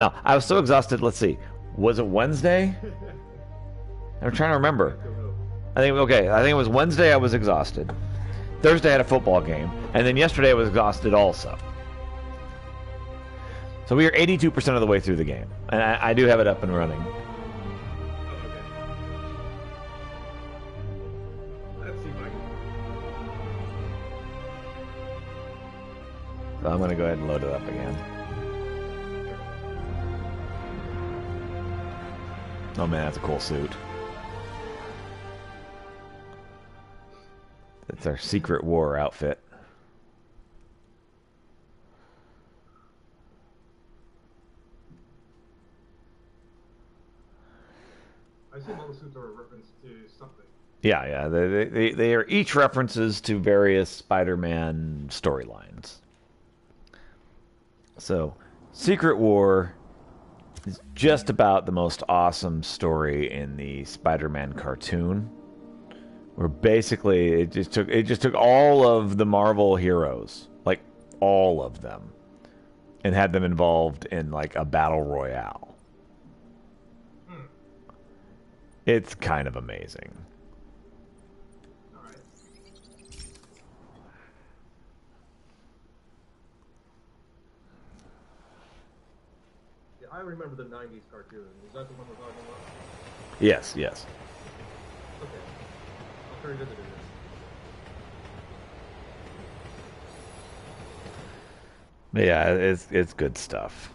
No, I was so exhausted. Let's see. Was it Wednesday? I'm trying to remember. I think it was Wednesday I was exhausted. Thursday I had a football game. And then yesterday I was exhausted also. So we are 82% of the way through the game. And I do have it up and running. So I'm going to go ahead and load it up again. Oh man, that's a cool suit. That's our Secret War outfit. I assume all the suits are a reference to something. Yeah. They are each references to various Spider-Man storylines. So, Secret War is just about the most awesome story in the Spider-Man cartoon, where basically it just took all of the Marvel heroes, like all of them, and had them involved in like a battle royale. It's kind of amazing. I remember the 90s cartoon. Is that the one we're talking about? Yes. Okay. I'll try revisiting it. But yeah, it's good stuff.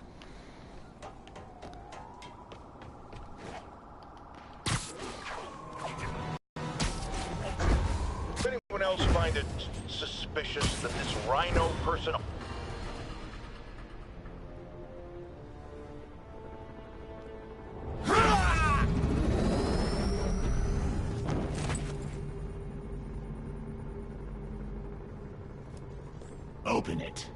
Does anyone else find it suspicious that this Rhino person... Open it.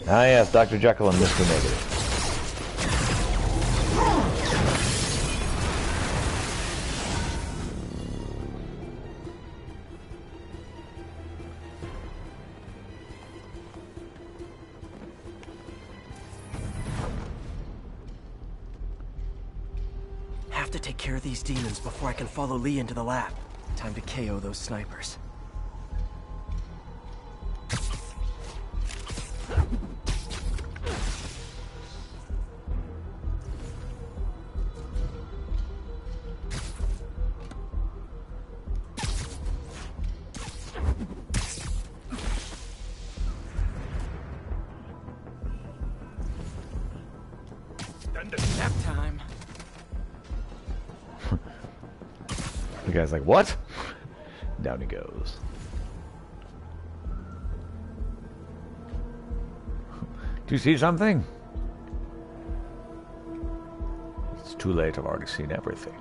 Ah yes, Dr. Jekyll and Mr. Negative. Have to take care of these demons before I can follow Lee into the lab. Time to KO those snipers. Nap time. The guy's like, what? Down he goes. Do you see something? It's too late, I've already seen everything.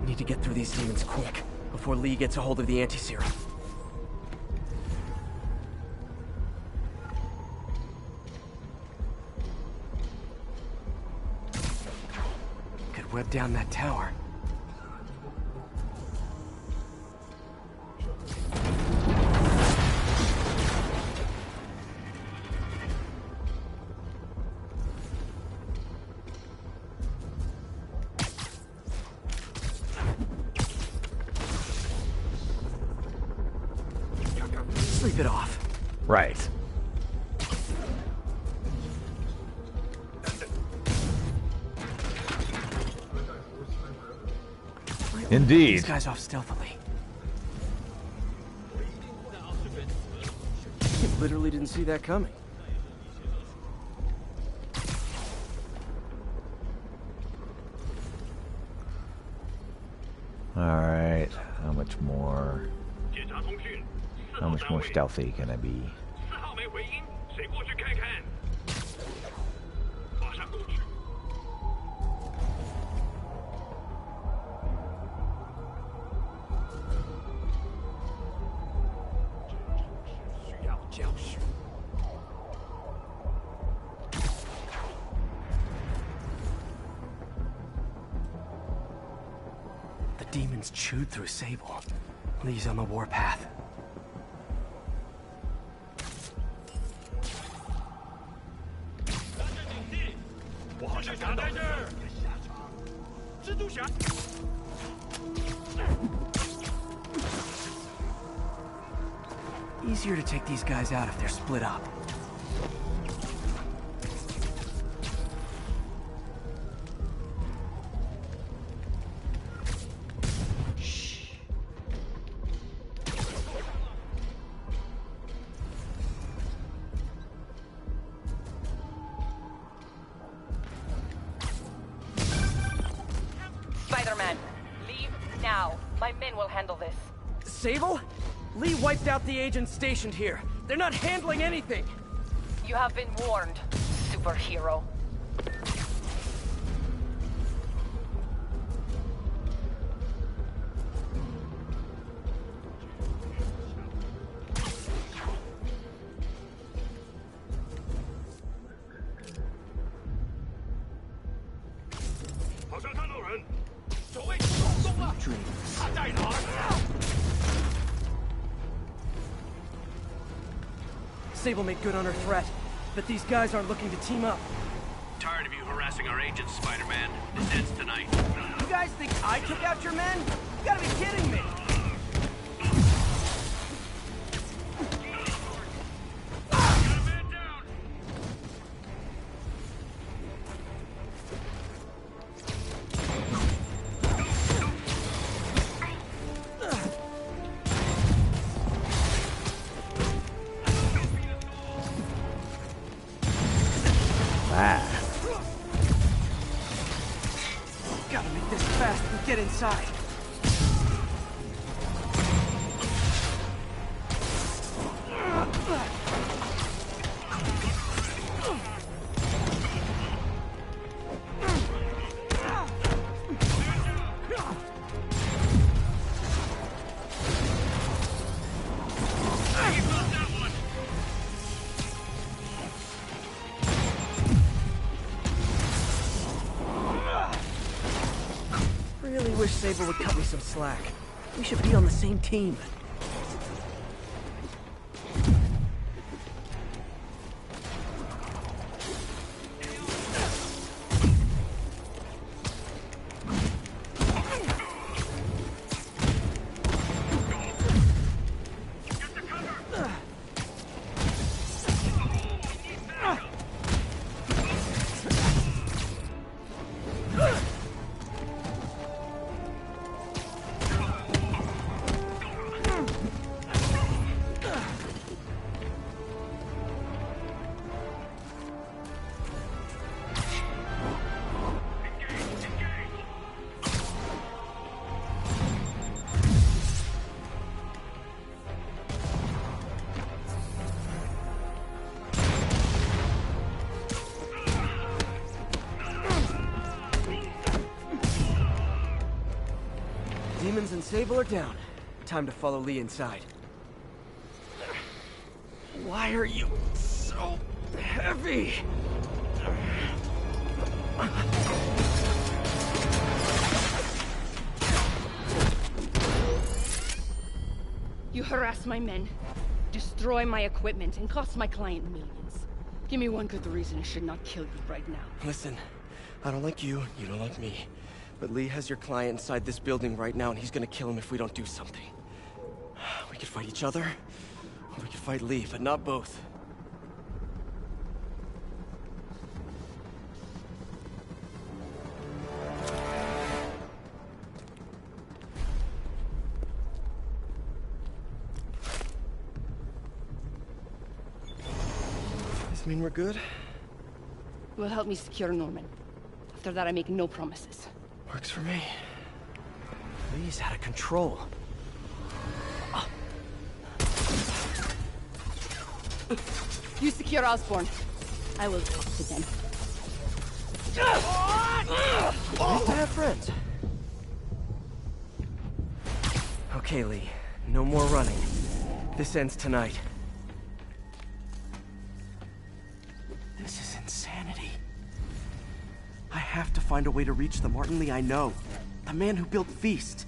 Need to get through these demons quick, before Lee gets a hold of the anti-serum. Could web down that tower. Sleep it off. Right. Indeed. These guys off stealthily. Literally didn't see that coming. Alright, how much more? How much more stealthy can I be? The demons chewed through Sable. Lee's on the warpath. Easier to take these guys out if they're split up. Spider-Man, leave now. My men will handle this. Sable? Lee wiped out the agents stationed here. They're not handling anything. You have been warned, superhero. Sable made good on her threat, but these guys aren't looking to team up. Tired of you harassing our agents, Spider-Man. This ends tonight. You guys think I took out your men? You gotta be kidding me! Gotta make this fast and get inside. Really wish Sable would cut me some slack. We should be on the same team. Demons and Sable are down. Time to follow Lee inside. Why are you so heavy? You harass my men, destroy my equipment, and cost my client millions. Give me one good reason I should not kill you right now. Listen, I don't like you, you don't like me. But Lee has your client inside this building right now, and he's gonna kill him if we don't do something. We could fight each other, or we could fight Lee, but not both. This mean we're good? You will help me secure Norman. After that, I make no promises. Works for me. Lee's out of control. You secure Osborn. I will talk to them. Nice to have friends. Okay, Lee. No more running. This ends tonight. This is insanity. I have to find a way to reach the Martin Lee I know. The man who built Feast.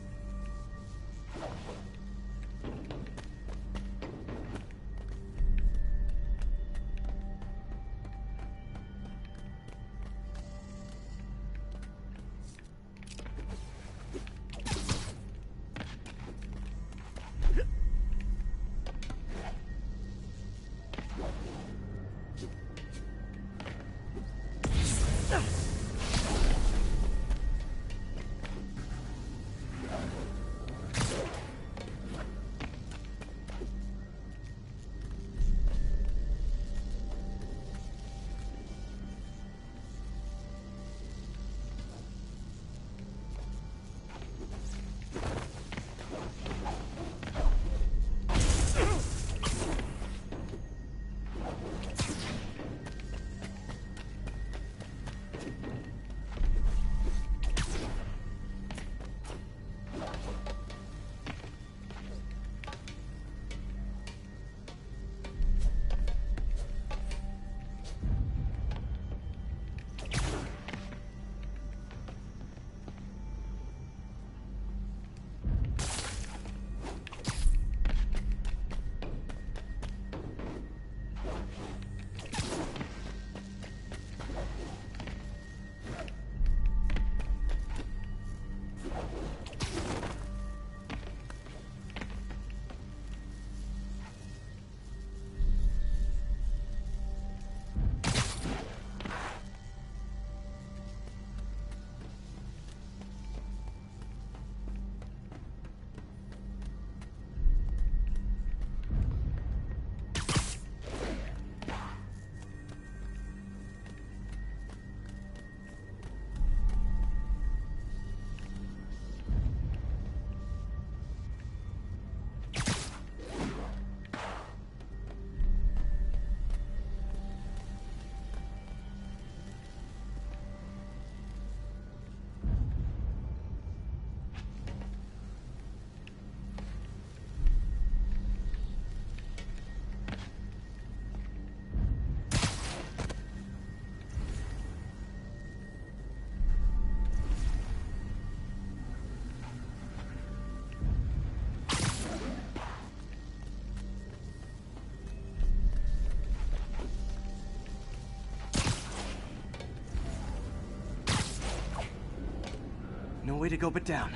way to go but down.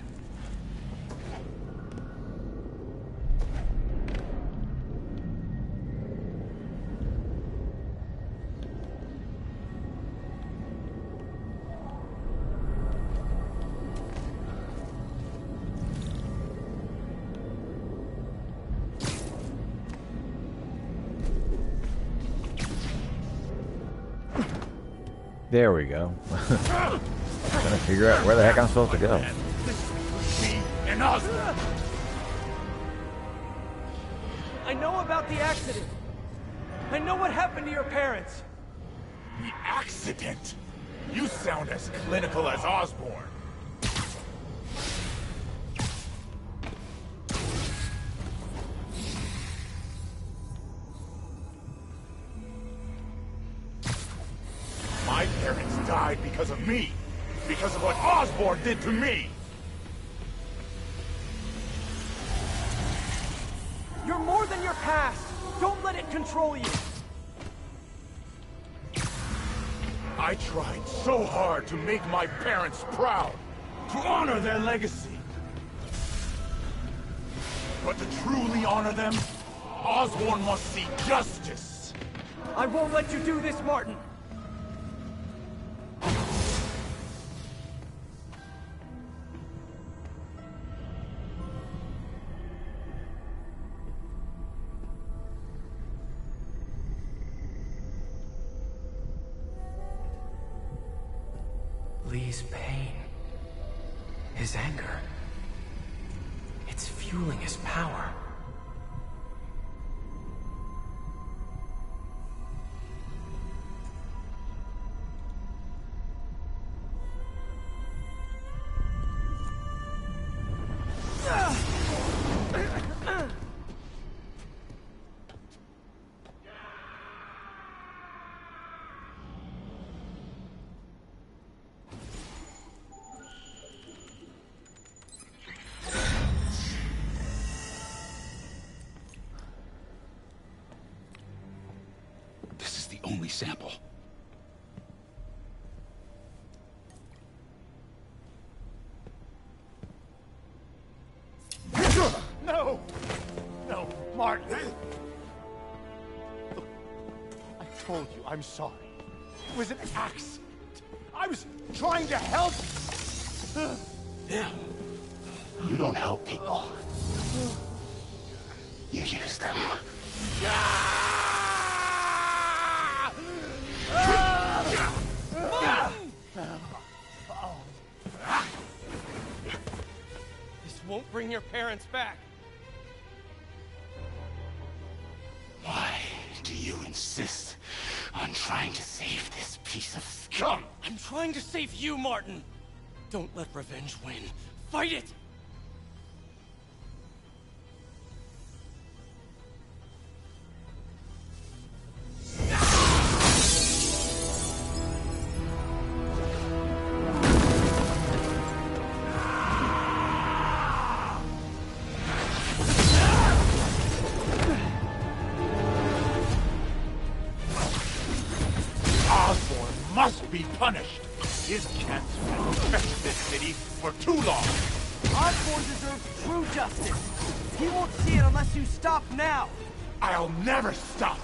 There we go. Trying to figure out where the heck I'm supposed to go. Me and Osborn. I know about the accident. I know what happened to your parents. The accident? You sound as clinical as Osborn. My parents died because of me. Because of what Osborn did to me. You're more than your past. Don't let it control you. I tried so hard to make my parents proud. To honor their legacy. But to truly honor them, Osborn must see justice. I won't let you do this, Martin. Lee's pain, his anger, it's fueling his power. Only sample. No! No, Martin! Look, I told you I'm sorry. It was an accident. I was trying to help. You don't help people. You use them. This won't bring your parents back. Why do you insist on trying to save this piece of scum? I'm trying to save you, Martin. Don't let revenge win. Fight it! Must be punished. His cancer has infected this city for too long. Osborn deserves true justice. He won't see it unless you stop now. I'll never stop.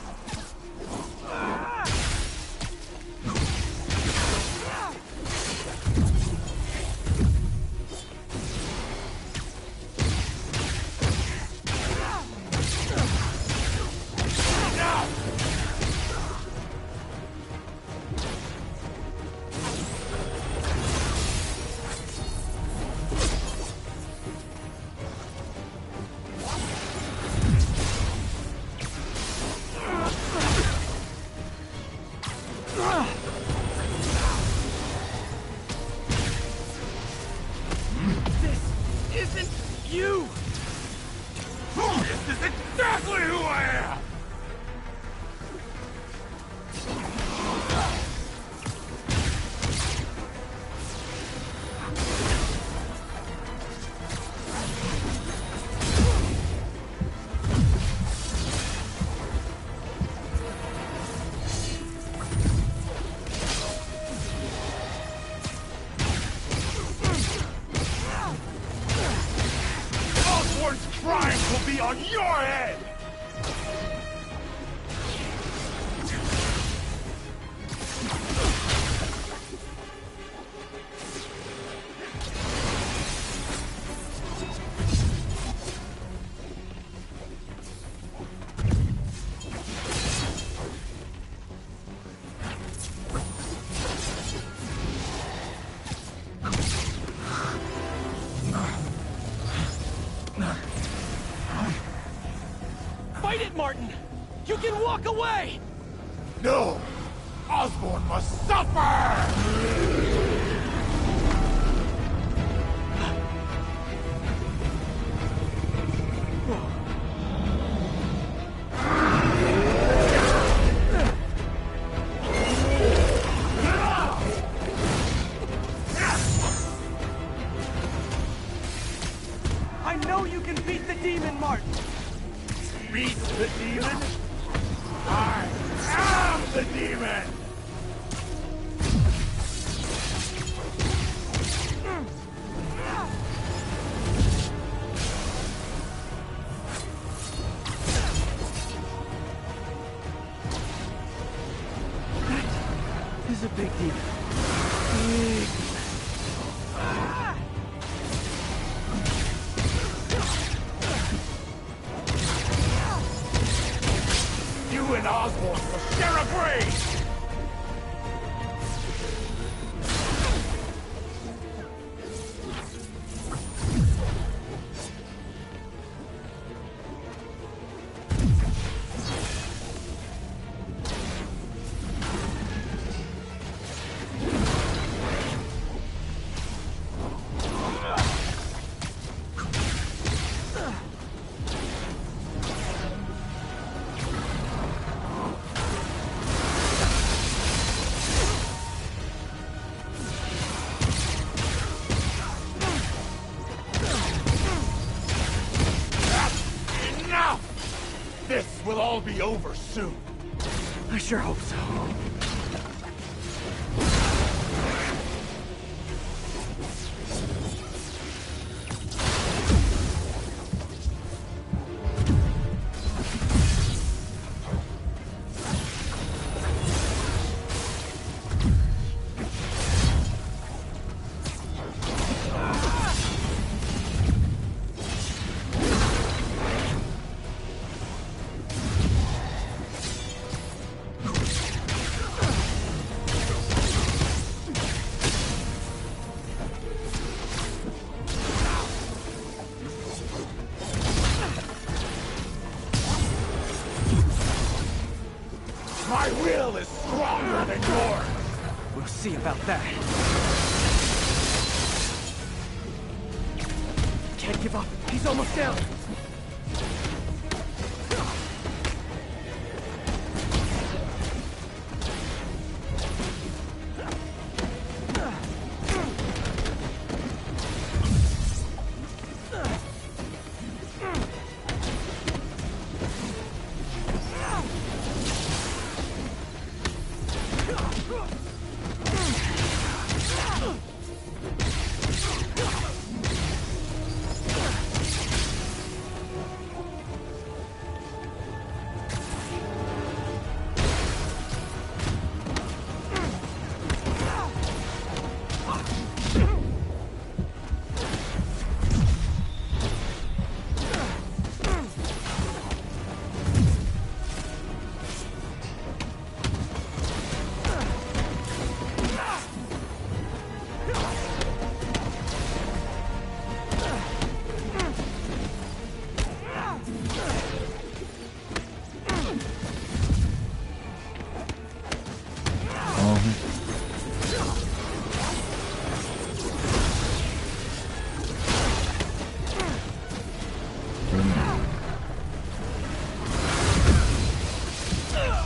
You can walk away! No! Osborn must suffer! I know you can beat the demon, Martin! Beat the demon? I am the demon! This is a big demon. Big. You and Osborn will share a grave! This will all be over soon. I sure hope so. My will is stronger than yours! We'll see about that. Can't give up. He's almost down.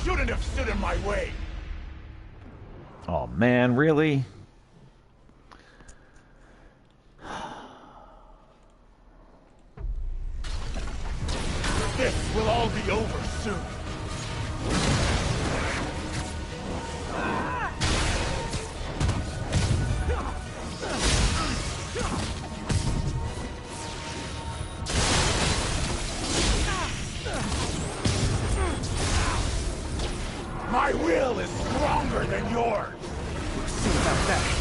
Shouldn't have stood in my way! Oh man, really? This will all be over soon! My will is stronger than yours! We'll see about that.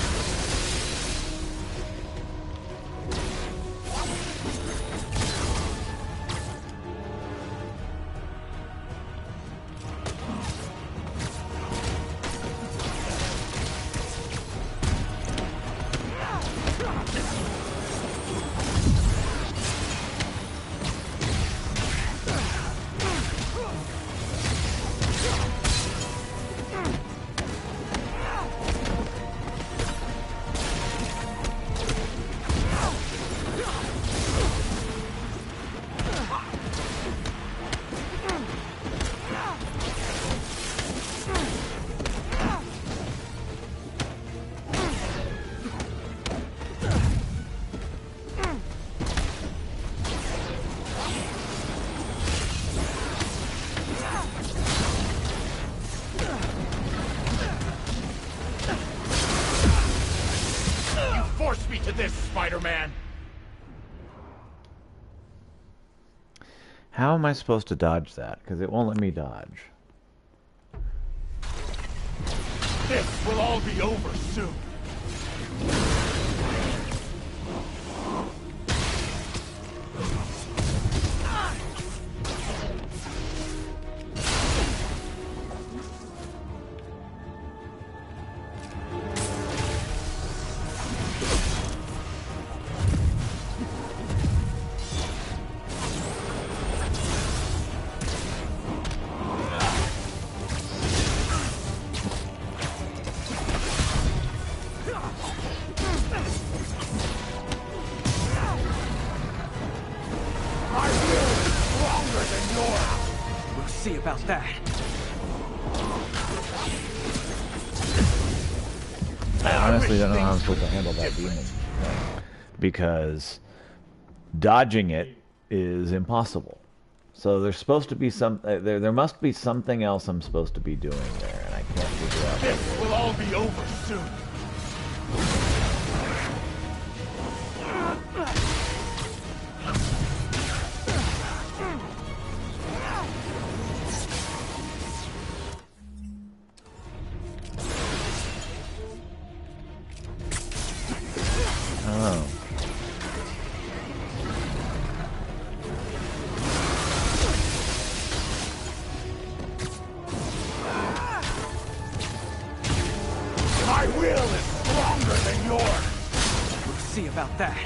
this, Spider-Man! How am I supposed to dodge that? Because it won't let me dodge. This will all be over soon. See about that. I honestly don't know how I'm supposed to handle that demon. Because dodging it is impossible. So there's supposed to be some... There must be something else I'm supposed to be doing there, and I can't figure out. This will all be over soon. Oh. My will is stronger than yours. We'll see about that.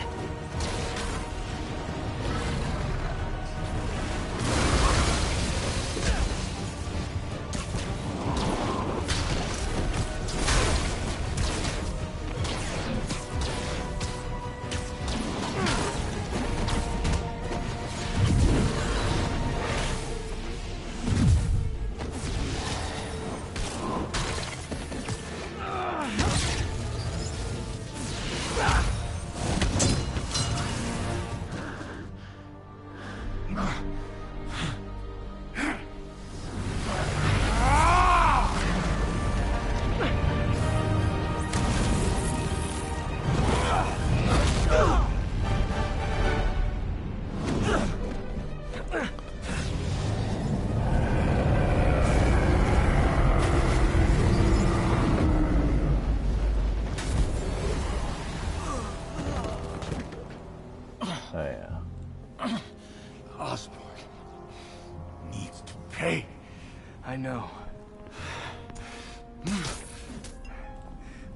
I know.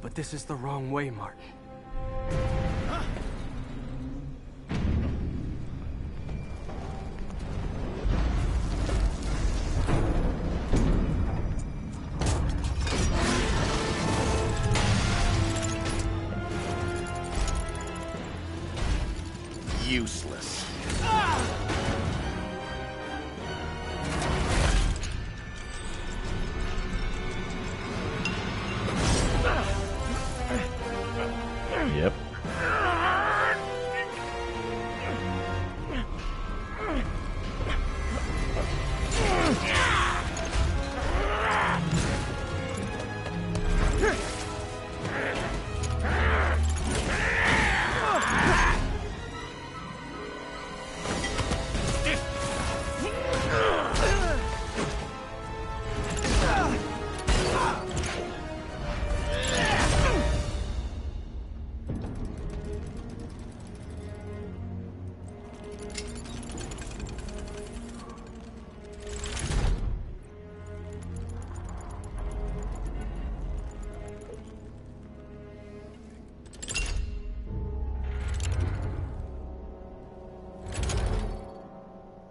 But this is the wrong way, Martin. Useless. Yep.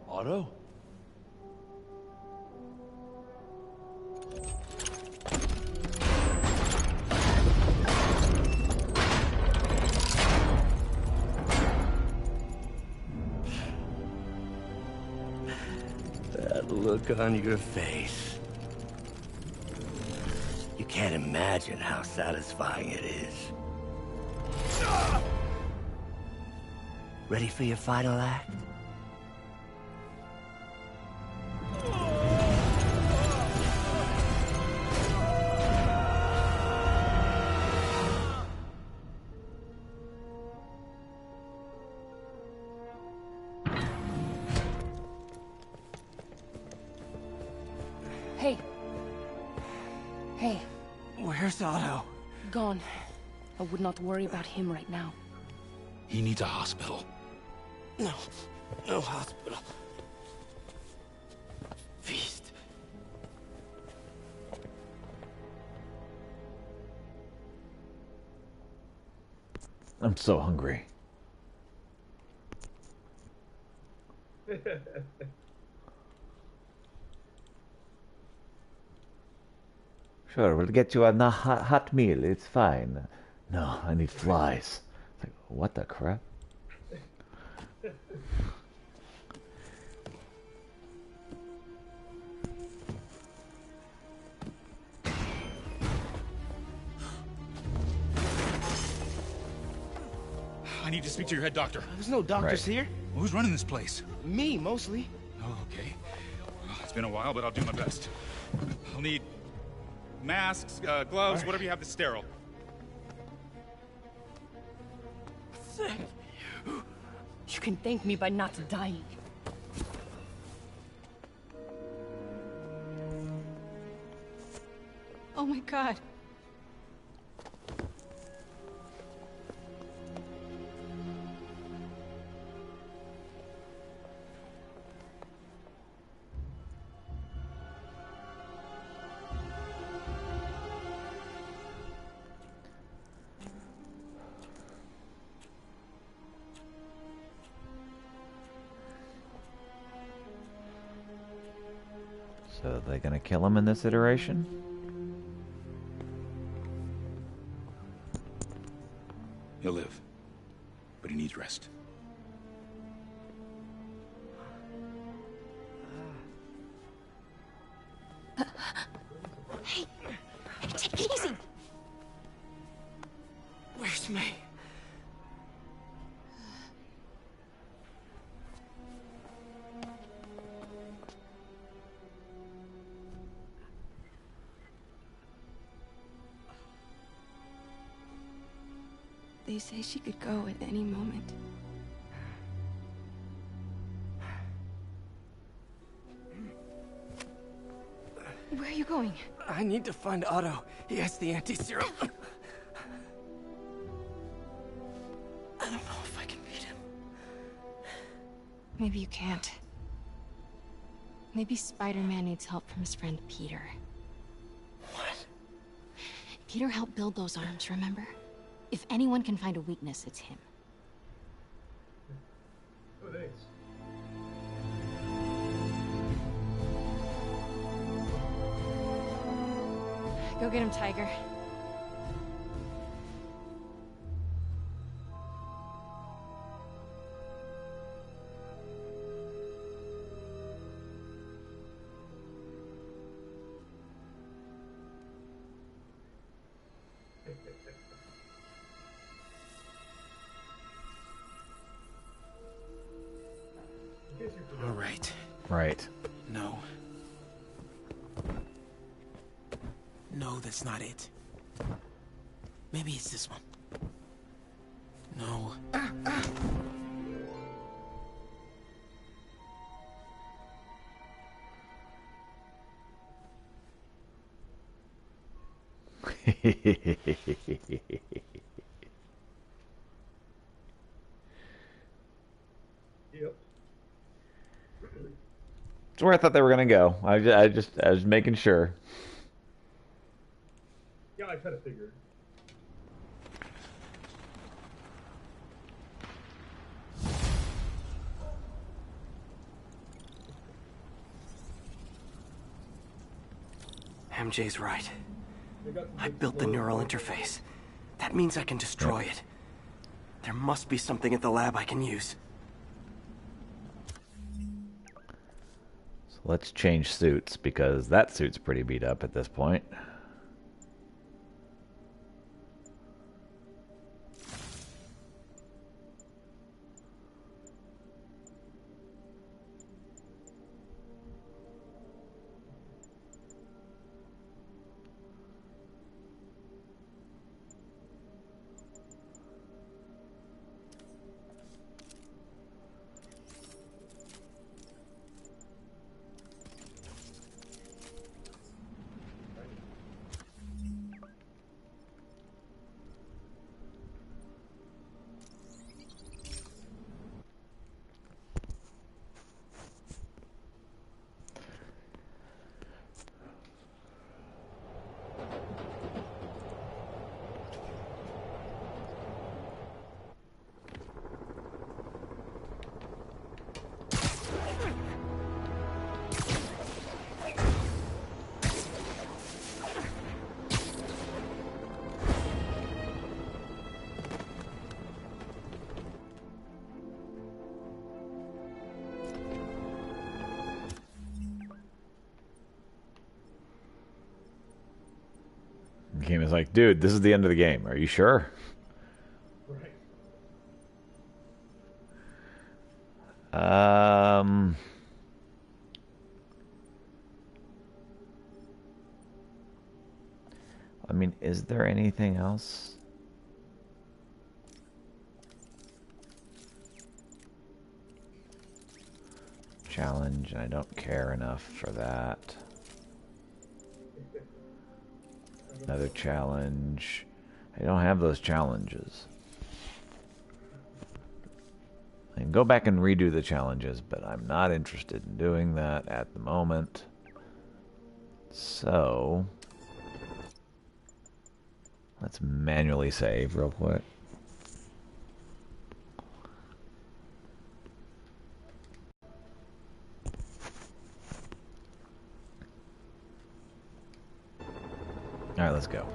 Otto? That look on your face. You can't imagine how satisfying it is. Ready for your final act? Hey, Where's Otto? gone. I would not worry about him right now. He needs a hospital. No. No hospital. Feast. I'm so hungry. Sure, we'll get you a hot meal. It's fine. No, I need flies. It's like, what the crap? I need to speak to your head doctor. There's no doctors Right. here. Who's running this place? Me, mostly. Oh, okay. Well, it's been a while, but I'll do my best. I'll need masks, gloves, whatever you have that's sterile. You can thank me by not dying. Oh my god. So they're gonna kill him in this iteration? He'll live, but he needs rest. Hey, take it easy. Where's May? They say she could go at any moment. Where are you going? I need to find Otto. He has the anti-serum. I don't know if I can beat him. Maybe you can't. Maybe Spider-Man needs help from his friend Peter. What? Peter helped build those arms, remember? If anyone can find a weakness, it's him. Oh, thanks. Go get him, Tiger. All right. Right. No. No, that's not it. Maybe it's this one. No. Yep. It's where I thought they were gonna go. I was making sure. Yeah, I kind of figured. MJ's right. They got some I big built the slow neural motion. interface. That means I can destroy it. There must be something at the lab I can use. So let's change suits because that suit's pretty beat up at this point. game is like, dude, this is the end of the game. Are you sure? Right. I mean, is there anything else? Challenge, and I don't care enough for that. Another challenge. I don't have those challenges. I can go back and redo the challenges, but I'm not interested in doing that at the moment. So, let's manually save real quick. All right, let's go.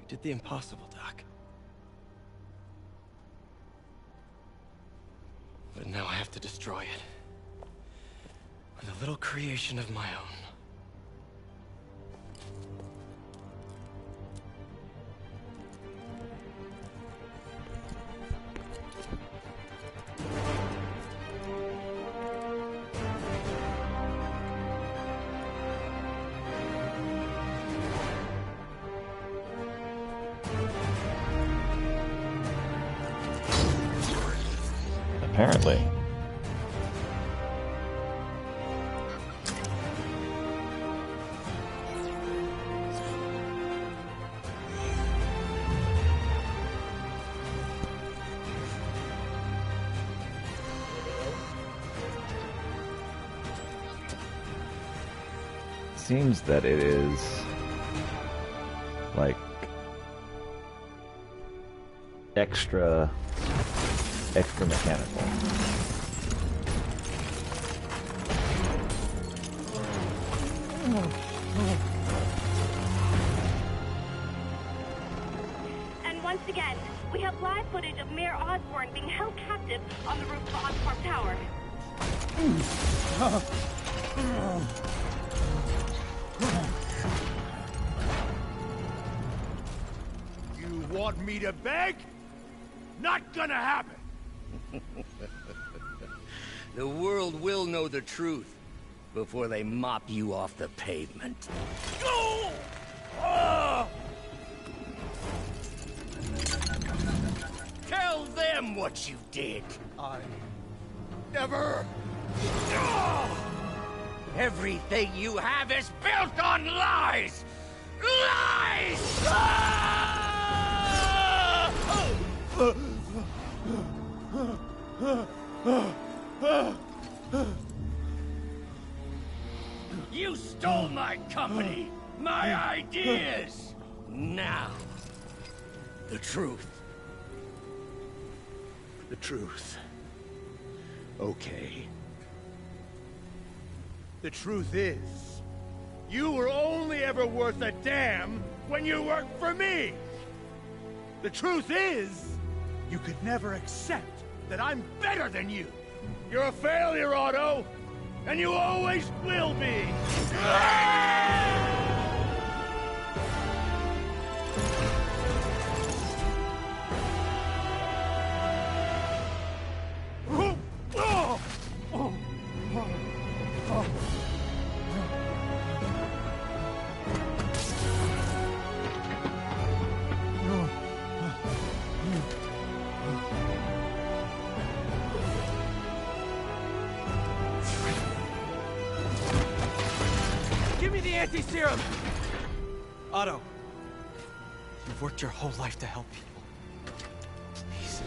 You did the impossible, Doc. But now I have to destroy it. With a little creation of my own. Apparently. Seems that it is like extra mechanical. And once again, we have live footage of Mayor Osborn being held captive on the roof of Oscorp Tower. You want me to beg? Not gonna happen! The world will know the truth before they mop you off the pavement. Go! Ah! Tell them what you did. I never... Everything you have is built on lies! Lies! Ah! You stole my company, my ideas! Now, the truth. The truth. Okay. The truth is, you were only ever worth a damn when you worked for me! The truth is, you could never accept that I'm better than you! You're a failure, Otto! And you always will be! Give me the anti-serum! Otto, you've worked your whole life to help people. Please.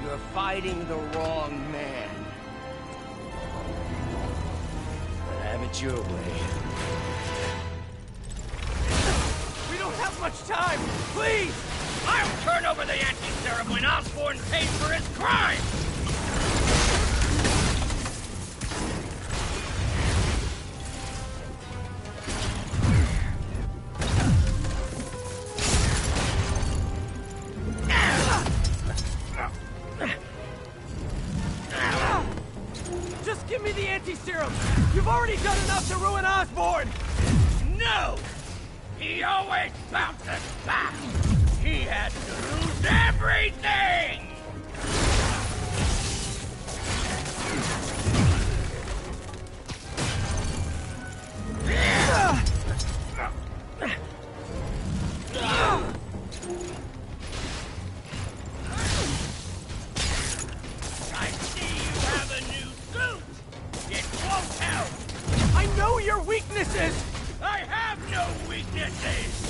You're fighting the wrong man. But have it your way. have much time! Please! I'll turn over the anti-serum when Osborn pays for his crime! Just give me the anti-serum! You've already done enough to ruin Osborn! No! He always bounces back! He has to lose everything! I see you have a new suit! It won't help! I know your weaknesses! I have no weaknesses!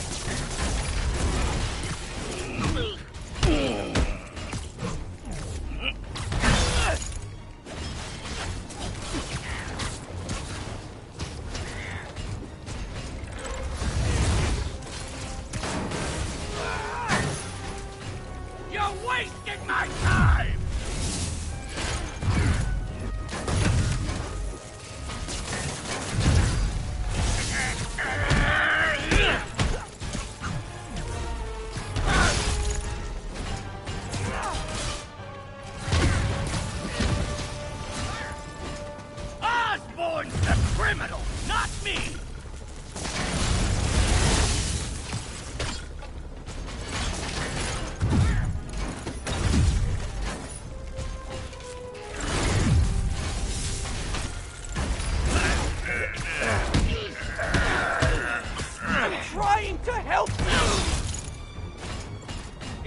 You're wasting my time! Osborn's the criminal, not me! I'm trying to help you!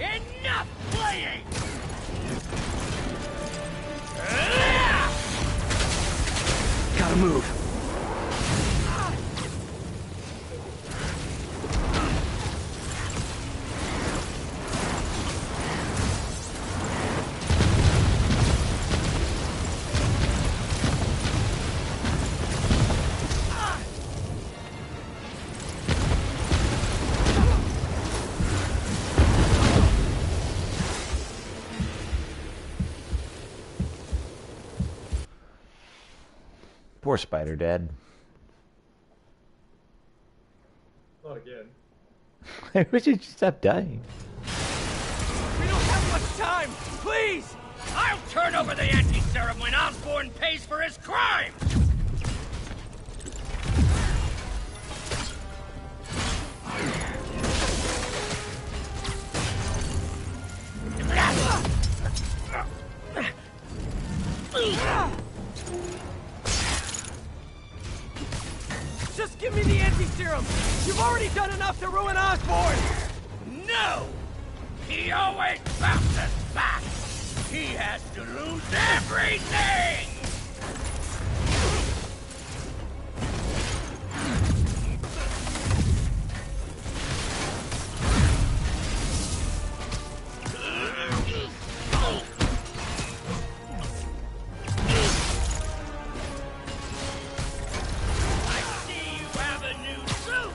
Enough playing! Gotta move. Poor Spider Dad. Not again. I wish he'd just stop dying. We don't have much time! Please! I'll turn over the anti-serum when Osborn pays for his crime! Just give me the anti-serum! You've already done enough to ruin Osborn! No! He always bounces back! He has to lose everything! I see you have a new suit!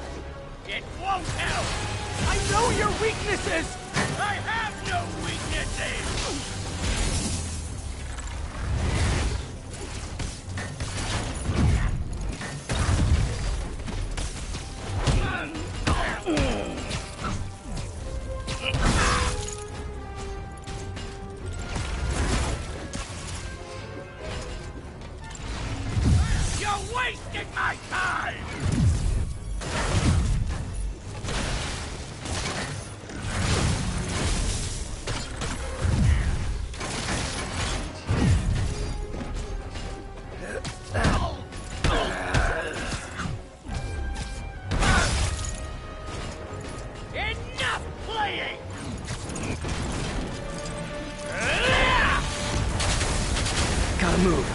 It won't help! I know your weaknesses! I have no weaknesses! You're wasting my time! Enough playing! Gotta move.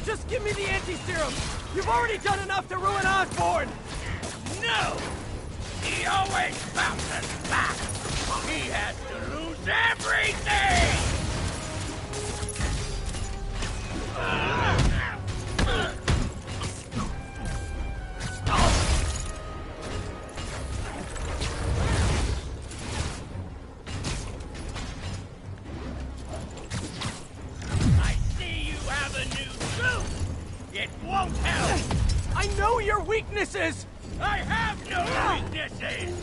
Just give me the anti-serum! You've already done enough to ruin Osborn! No! He always bounces back! He has to lose everything! I see you have a new suit! It won't help! I know your weaknesses! I have no weaknesses!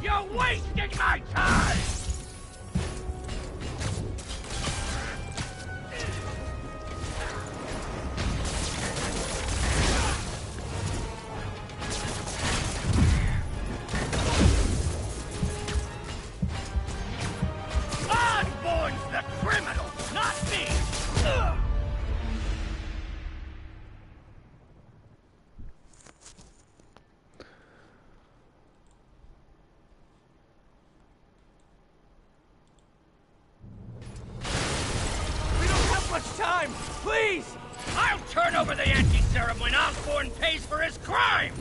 You're wasting my time! Osborn's the criminal, not me! We don't have much time! Please! I'll turn over the anti-serum when Osborn pays for his crimes!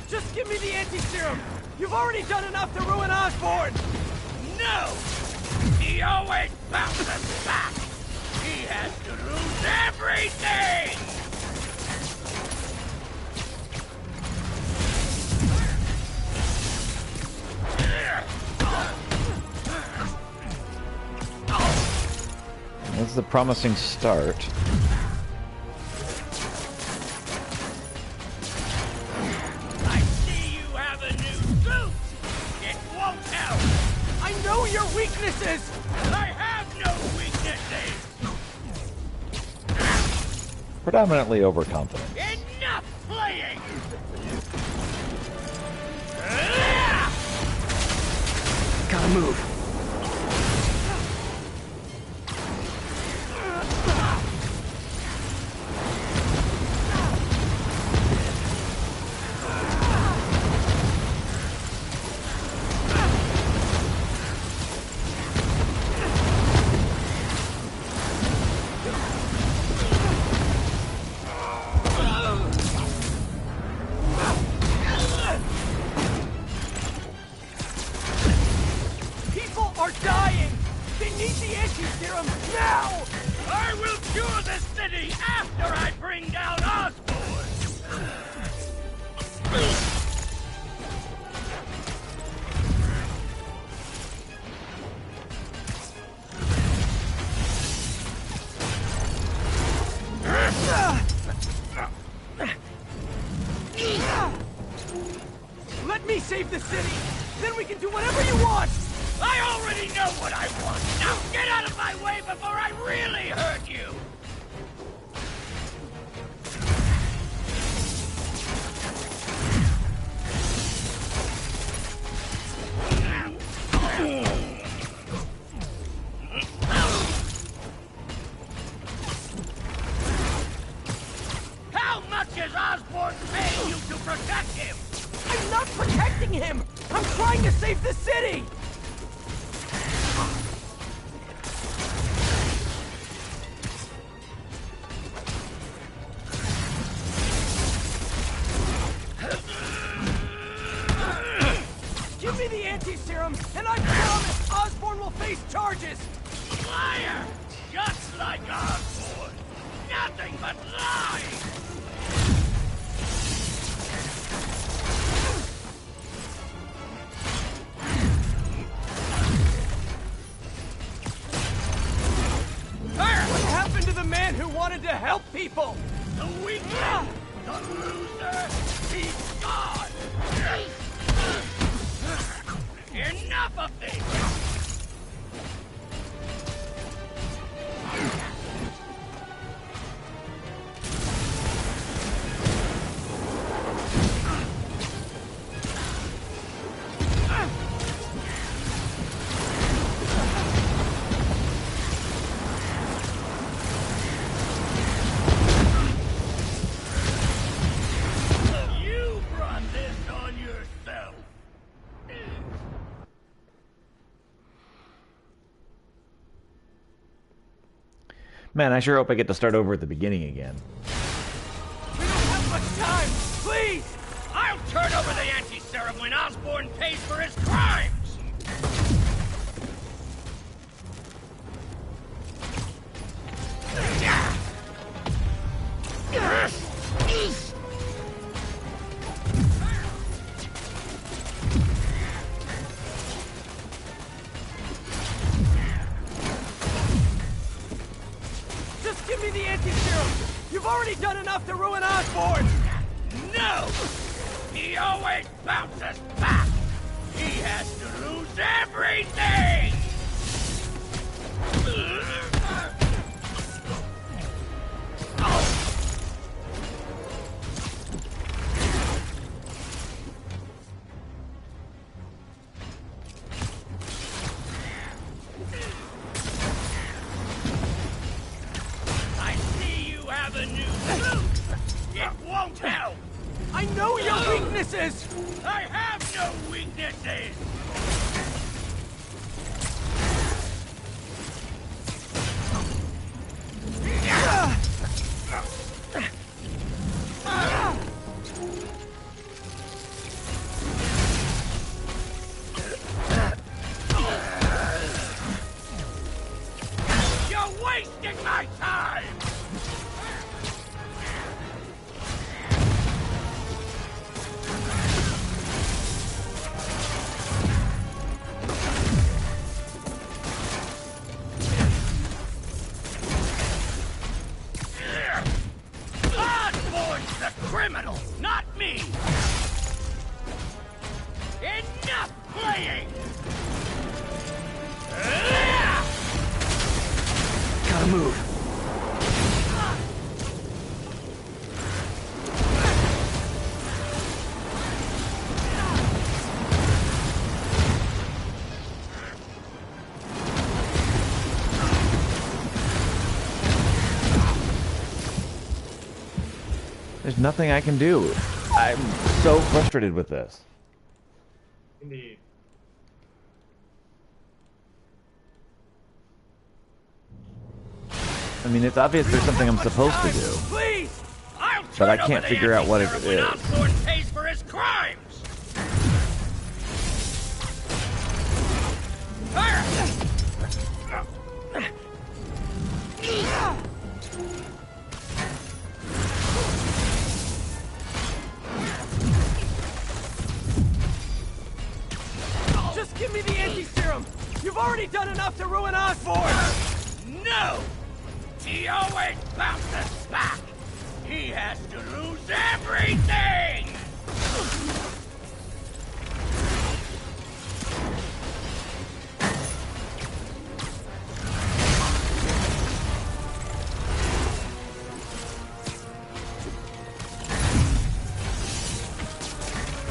Just give me the anti-serum! You've already done enough to ruin Osborn! No! He always bounces back! He has to lose everything! That's a promising start. I see you have a new suit! It won't help! I know your weaknesses! I have no weaknesses! Predominantly overconfident. Enough playing! Gotta move. People are dying! They need the anti-serum now! I will cure the city after I bring down Osborn! Let me save the city! Then we can do whatever you want! I already know what I want! Now get out of my way before I really hurt you! How much is Osborn paying you to protect him? I'm not protecting him! I'm trying to save the city! Give me the anti-serum, and I promise Osborn will face charges! Liar! Just like Osborn! Nothing but lies! What happened to the man who wanted to help people? The weakling! The loser! He's gone! Enough of this! Man, I sure hope I get to start over at the beginning again. We don't have much time! Please! I'll turn over the anti-serum when Osborn pays for his crimes! Just give me the anti-serum! You've already done enough to ruin Osborn! No! He always bounces back! He has to lose everything! I see you have a new suit! It won't help! I know your weaknesses! I have no weaknesses! You're wasting my time! Osborn's the criminal, not me! Enough playing! Gotta move. There's nothing I can do. I'm so frustrated with this. Indeed. I mean, it's obvious there's something I'm supposed to do, Please! I'll but I turn can't over the figure out what it anti-serum when is. Osborn pays for his crimes! Just give me the anti-serum! You've already done enough to ruin Osborn! No! He always bounces back! He has to lose everything!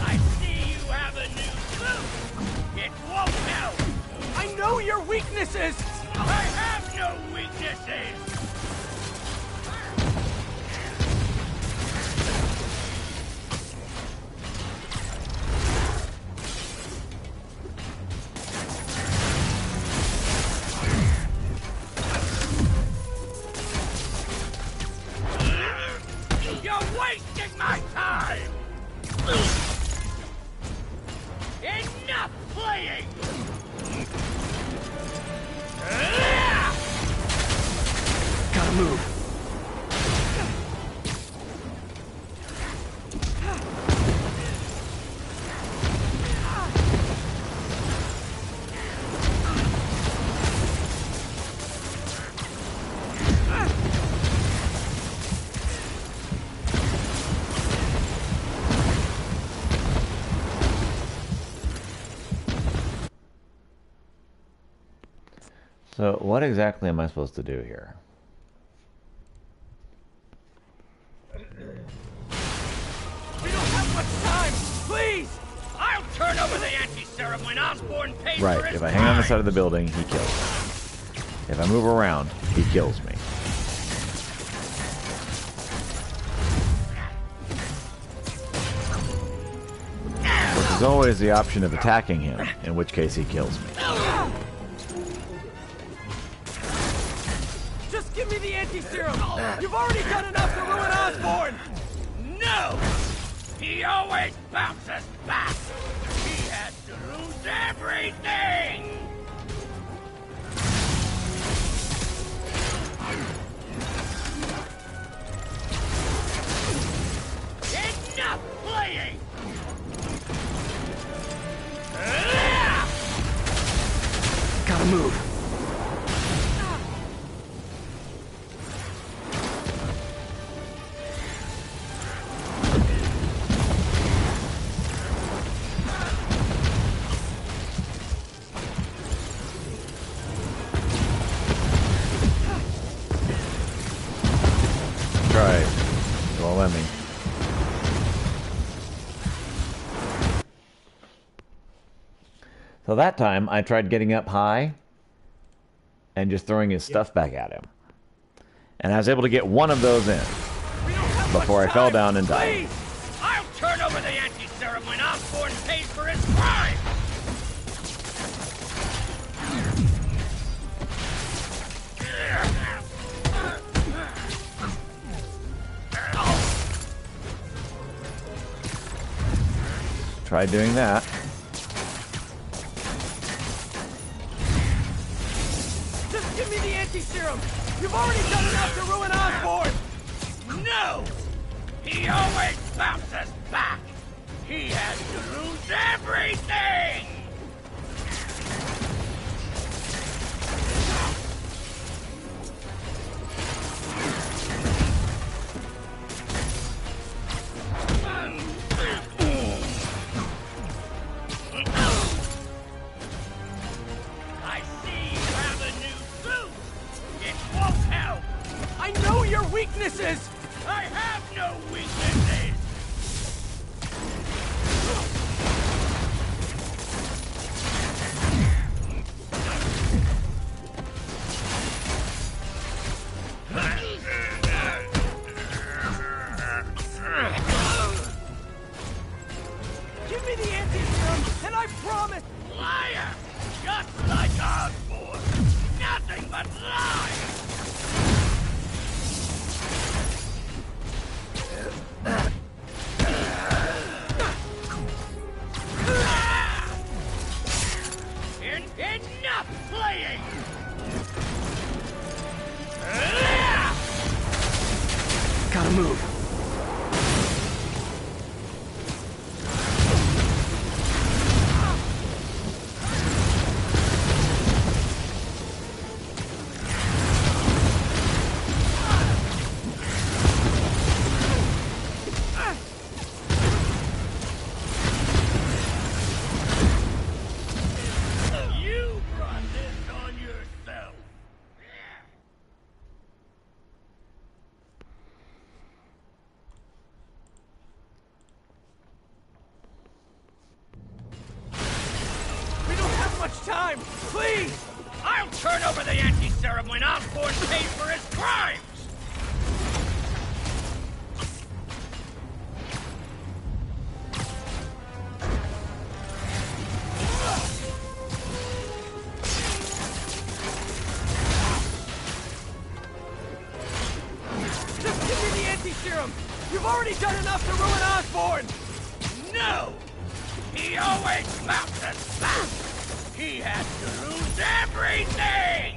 I see you have a new suit! It won't help! I know your weaknesses! I have no weaknesses! You're wasting my time! Enough playing! Gotta move. So, what exactly am I supposed to do here? We don't have much time! Please! I'll turn over the anti-serum when Osborn pays for Right, his if I hang on the crimes. side of the building, he kills me. If I move around, he kills me. There's always the option of attacking him, in which case he kills me. Just give Give me the anti-serum! You've already done enough to ruin Osborn! No! He always bounces back! He has to lose everything! Enough playing! Gotta move. Try. Well, let me. So that time, I tried getting up high and just throwing his stuff back at him. And I was able to get one of those in before I fell down and died. Please! I'll turn over the anti-serum when Osborn pays for his crime! Try doing that. Just give me the anti-serum! You've already done enough to ruin Osborn! No! He always bounces back! He has to lose everything! I see you have a new suit! It won't help! I know your weaknesses! I have no weaknesses! Give me the anti-serum, and I promise... Liar! Just like Osborn! Nothing but lies! Enough playing! Gotta move. You brought this on yourself! We don't have much time! Please! I'll turn over the anti-serum when Osborn pays for his crimes! Just give me the anti-serum! You've already done enough to ruin Osborn! No! He always bounces back! He has to lose everything!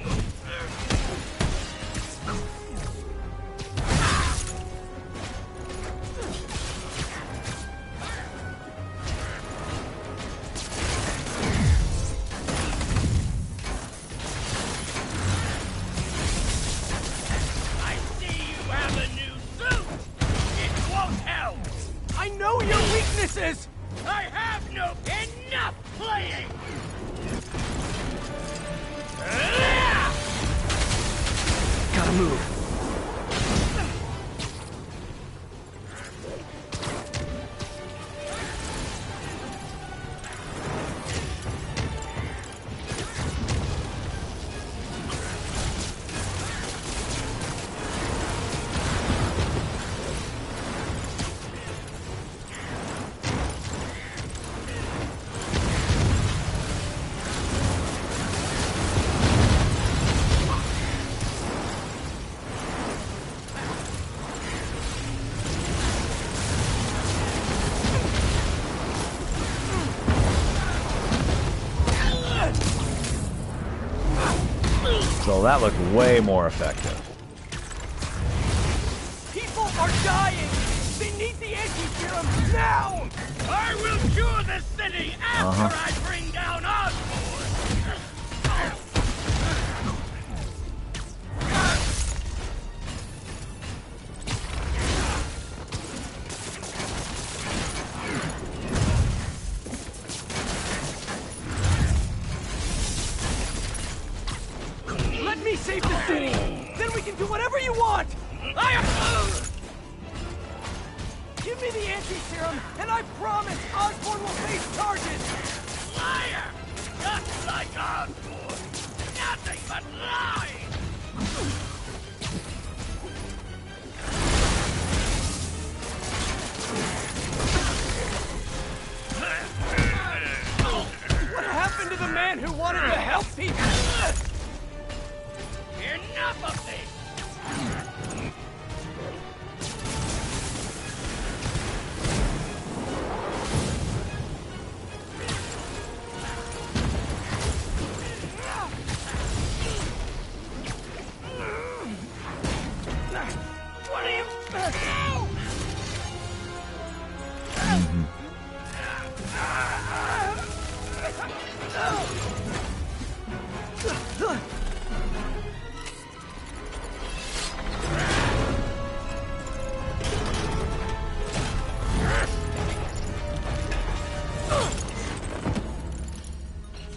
I see you have a new suit! It won't help! I know your weaknesses! I have no... Enough playing! Gotta move. So that looked way more effective. People are dying! They need the anti-serum now! I will cure the city after I bring down Osborn! Let me save the city! Then we can do whatever you want! Give me the anti-serum, and I promise Osborn will face charges! Liar! Just like Osborn! Nothing but lies! What happened to the man who wanted to help people? Enough of this! What are you...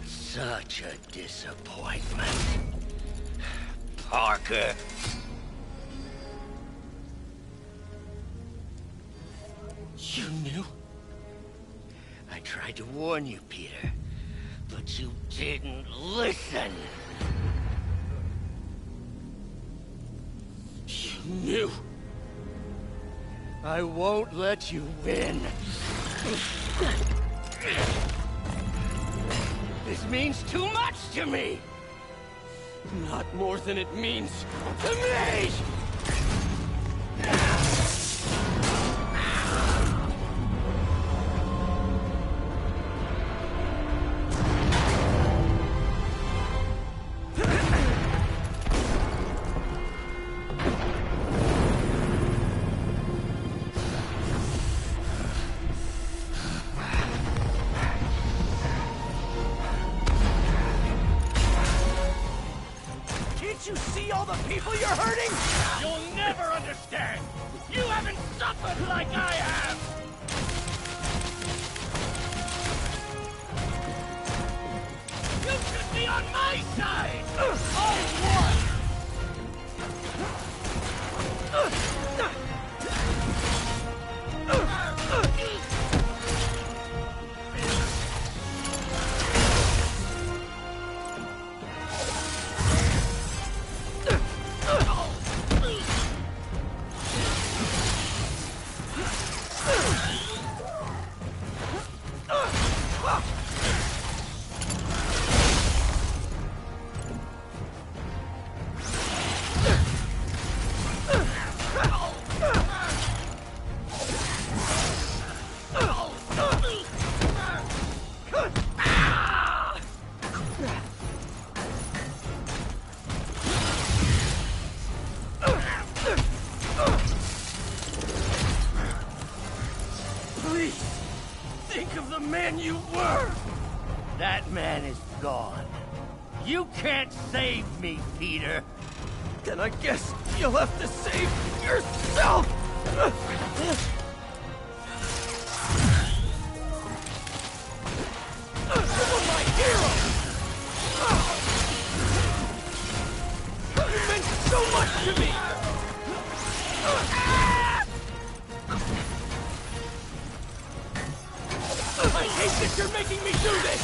Such a disappointment. Parker. You knew? I tried to warn you, Peter, but you didn't listen. You knew. I won't let you win. This means too much to me! Not more than it means to me! Can't you see all the people you're hurting? You'll never understand! You haven't suffered like I have! You should be on my side! All one! Please, think of the man you were! That man is gone. You can't save me, Peter. Then I guess you'll have to save yourself! You were my hero! You meant so much to me! I hate that you're making me do this!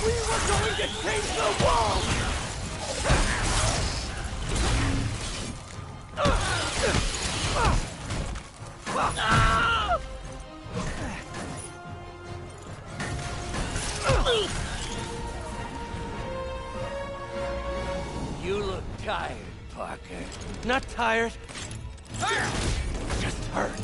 We were going to change the world! You look tired, Parker. Not tired. Just hurt.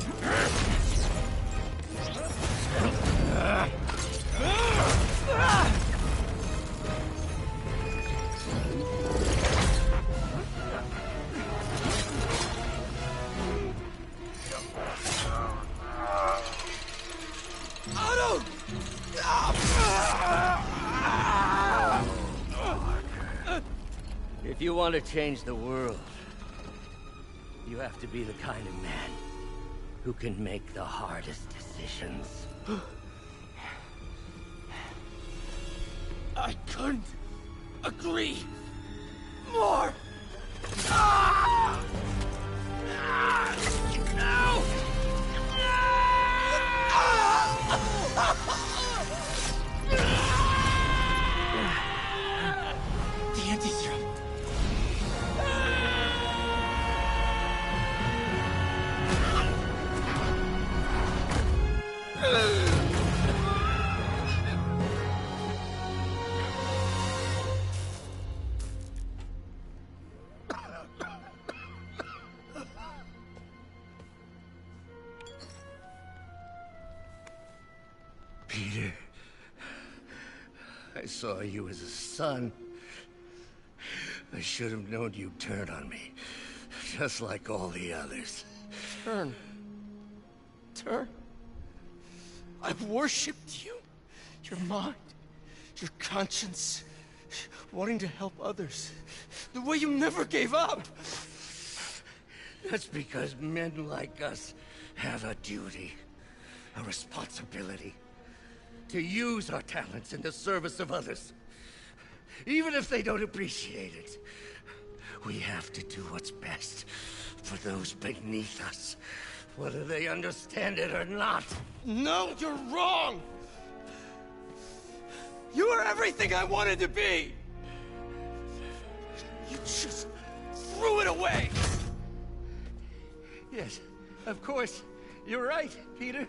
If you want to change the world, you have to be the kind of man who can make the hardest decisions. I couldn't agree more. No! The anti-serum. Peter, I saw you as a son. I should have known you'd turn on me, just like all the others. Turn. Turn. I've worshipped you. Your mind, your conscience, wanting to help others. The way you never gave up. That's because men like us have a duty, a responsibility, to use our talents in the service of others. Even if they don't appreciate it, we have to do what's best for those beneath us, whether they understand it or not. No, you're wrong! You are everything I wanted to be! You just threw it away! Yes, of course. You're right, Peter.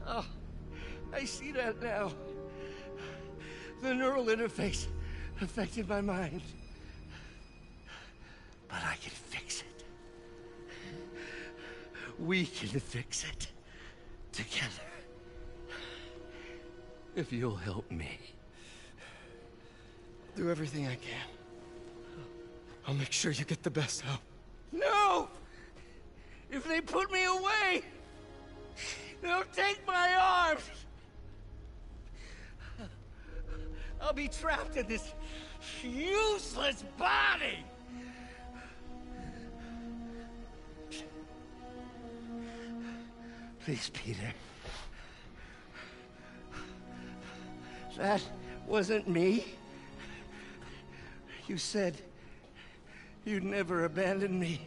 Oh, I see that now. The neural interface affected my mind. But I can fix it. We can fix it. Together. If you'll help me. I'll do everything I can. I'll make sure you get the best help. No! If they put me away, they'll take my arms! I'll be trapped in this useless body! Please, Peter. That wasn't me. You said you'd never abandon me.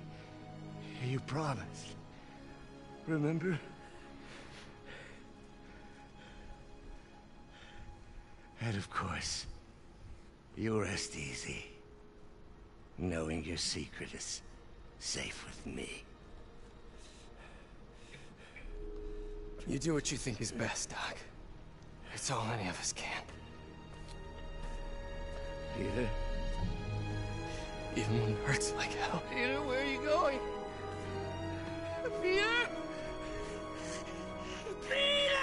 You promised. Remember? And of course, you rest easy, knowing your secret is safe with me. You do what you think is best, Doc. It's all any of us can. Peter? Even when it hurts like hell. Peter, where are you going? Peter? Peter!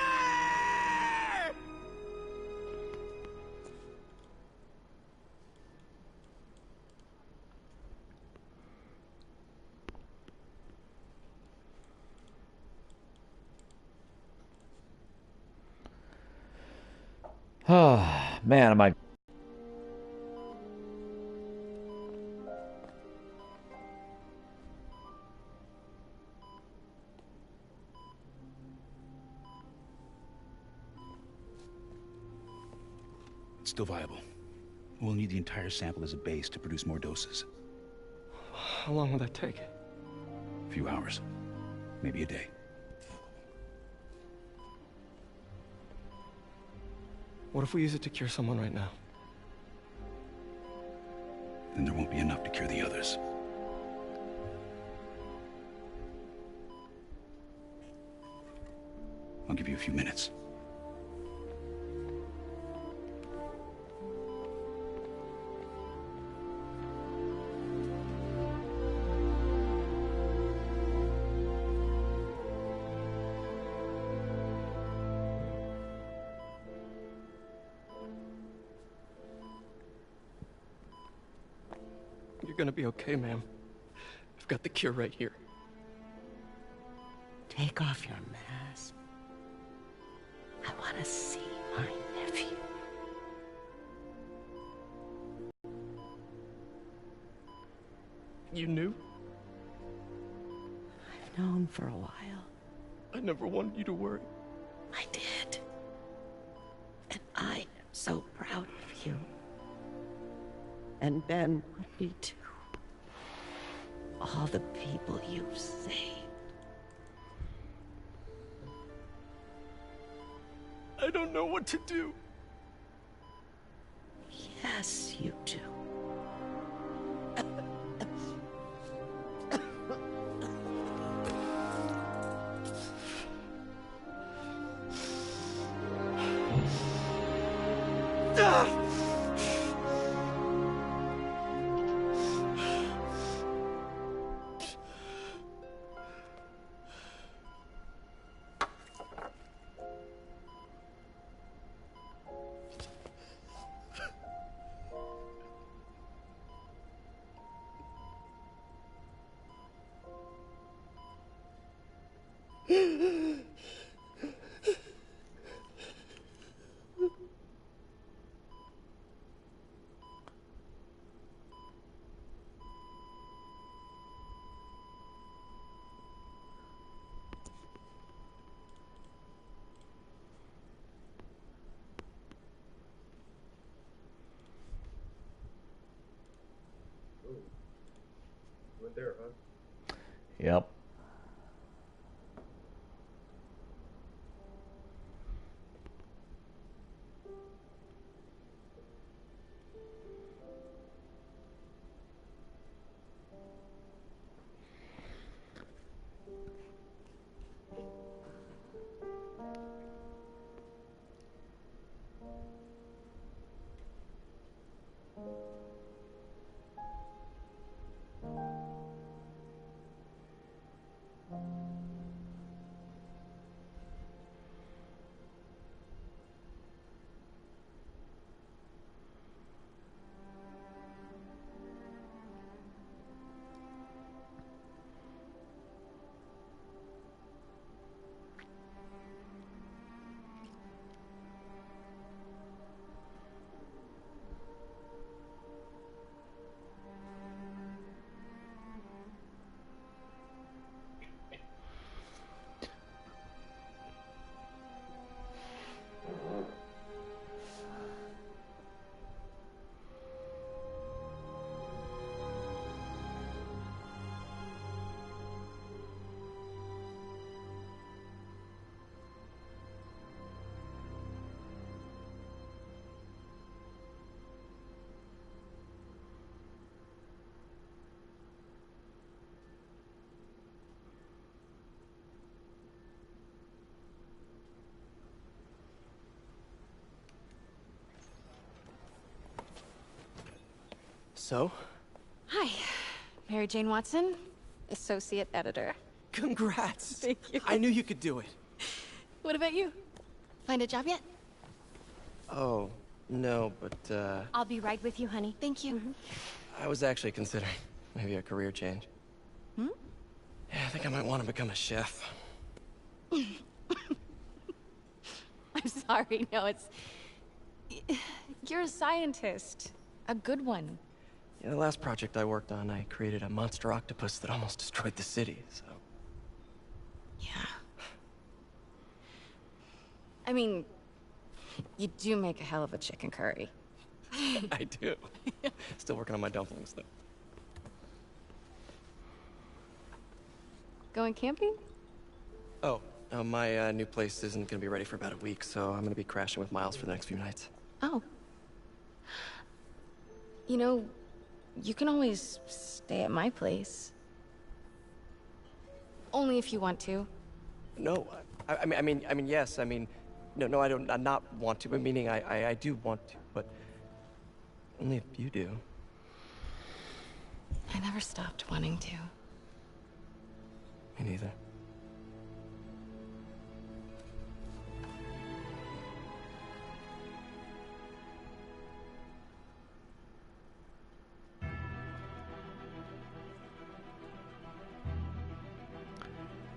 Oh, man, am I... It's still viable. We'll need the entire sample as a base to produce more doses. How long will that take? A few hours. Maybe a day. What if we use it to cure someone right now? Then there won't be enough to cure the others. I'll give you a few minutes. You're gonna be okay, ma'am. I've got the cure right here. Take off your mask. I want to see my nephew. You knew? I've known for a while. I never wanted you to worry. I did. And I am so proud of you. And Ben would be too. All the people you've saved. I don't know what to do. Yes, you do. Went there, huh? Yep. So? Hi, Mary Jane Watson, Associate Editor. Congrats! Thank you. I knew you could do it. What about you? Find a job yet? Oh, no, but, I'll be right with you, honey. Thank you. I was actually considering maybe a career change. Hmm? Yeah, I think I might want to become a chef. I'm sorry, no, it's... You're a scientist. A good one. Yeah, the last project I worked on, I created a monster octopus that almost destroyed the city, so... Yeah. I mean, you do make a hell of a chicken curry. I do. Still working on my dumplings, though. Going camping? Oh, my new place isn't gonna be ready for about a week, so I'm gonna be crashing with Miles for the next few nights. Oh. You know, you can always stay at my place. Only if you want to. No, I mean, yes, I mean, no, I don't, I not want to, but meaning I do want to, but only if you do. I never stopped wanting to. Me neither.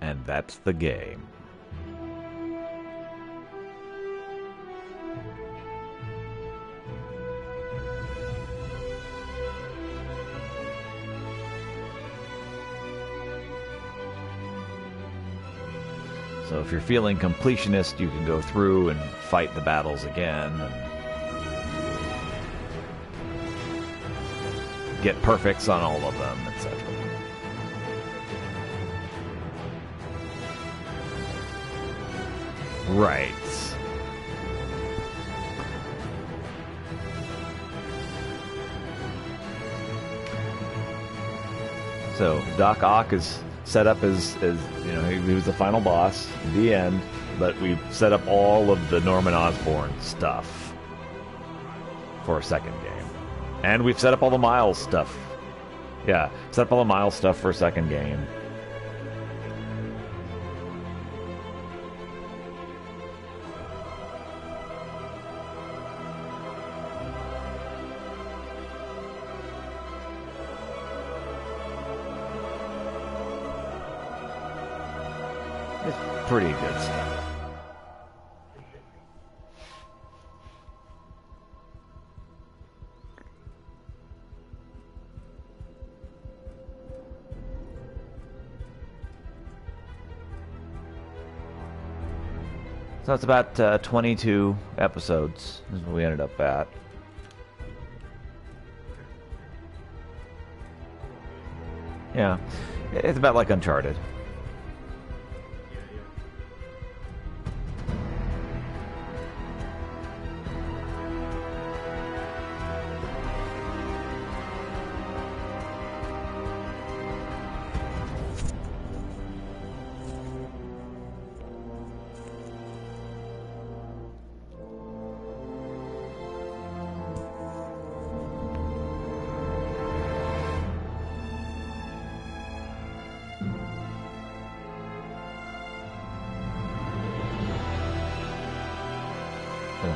And that's the game. So if you're feeling completionist, you can go through and fight the battles again and get perfects on all of them, etc. Right. So Doc Ock is set up as you know, he was the final boss, the end, but we set up all of the Norman Osborn stuff for a second game. And we've set up all the Miles stuff. Yeah, set up all the Miles stuff for a second game. It's pretty good stuff. So it's about 22 episodes is what we ended up at. Yeah, it's about like Uncharted.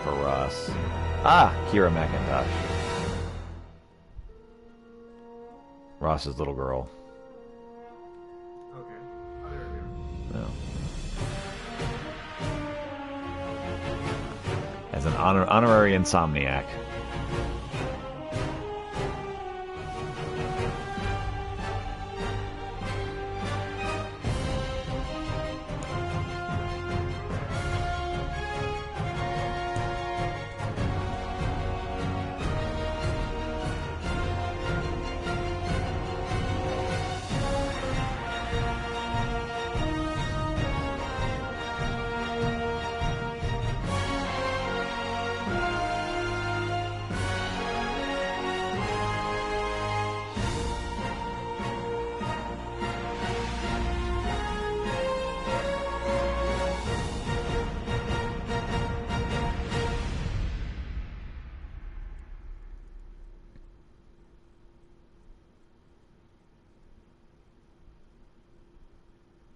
For Ross. Ah, Kira McIntosh. Ross's little girl. Okay. Oh, there we go. No. As an honorary insomniac.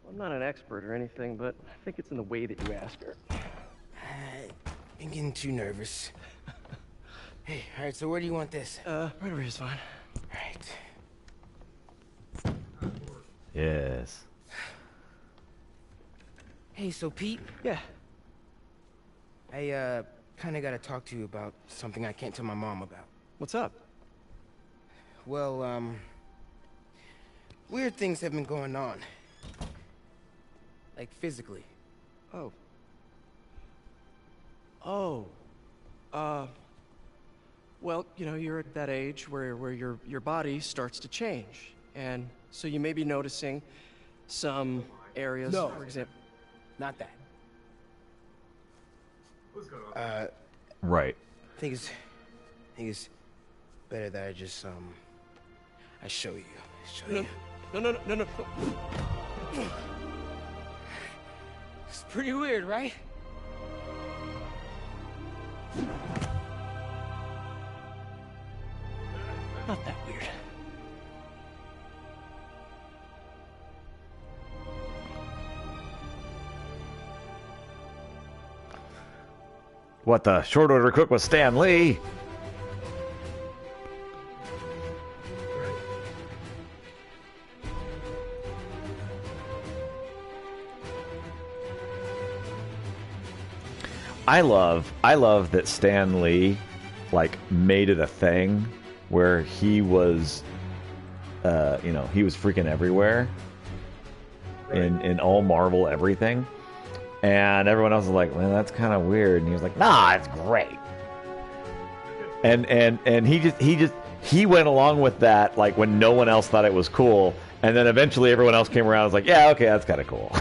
I'm not an expert or anything, but I think it's in the way that you ask her. I'm getting too nervous. Hey, alright, so where do you want this? Right over here's fine. Alright. Yes. Hey, so Pete? Yeah. I, kinda gotta talk to you about something I can't tell my mom about. What's up? Well, weird things have been going on. Like, physically. Oh. Oh. Well, you know, you're at that age where your body starts to change. And so you may be noticing some areas, No. for example. Not that. What's going on? Right. I think it's better that I just, I show you. No. It's pretty weird, right? Not that weird. What the short order cook with Stan Lee? I love that Stan Lee like made it a thing where he was he was freaking everywhere in all Marvel everything. And everyone else was like, well, that's kind of weird. And he was like, nah, it's great. And he went along with that, like, when no one else thought it was cool. And then eventually everyone else came around and was like, yeah, okay, that's kind of cool.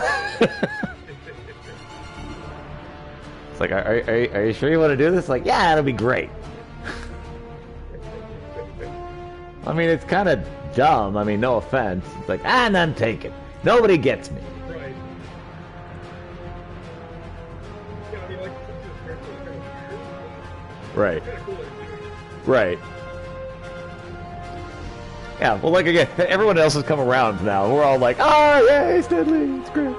It's like, are you sure you want to do this? Like, yeah, it'll be great. I mean, it's kind of dumb. I mean, no offense. It's like, none taken. Nobody gets me. Right. Yeah, I mean, like, it's kind of weird. Right. Kind of cool. Right. Yeah, well, like, again, everyone else has come around now. We're all like, oh, yay, Stanley, it's great.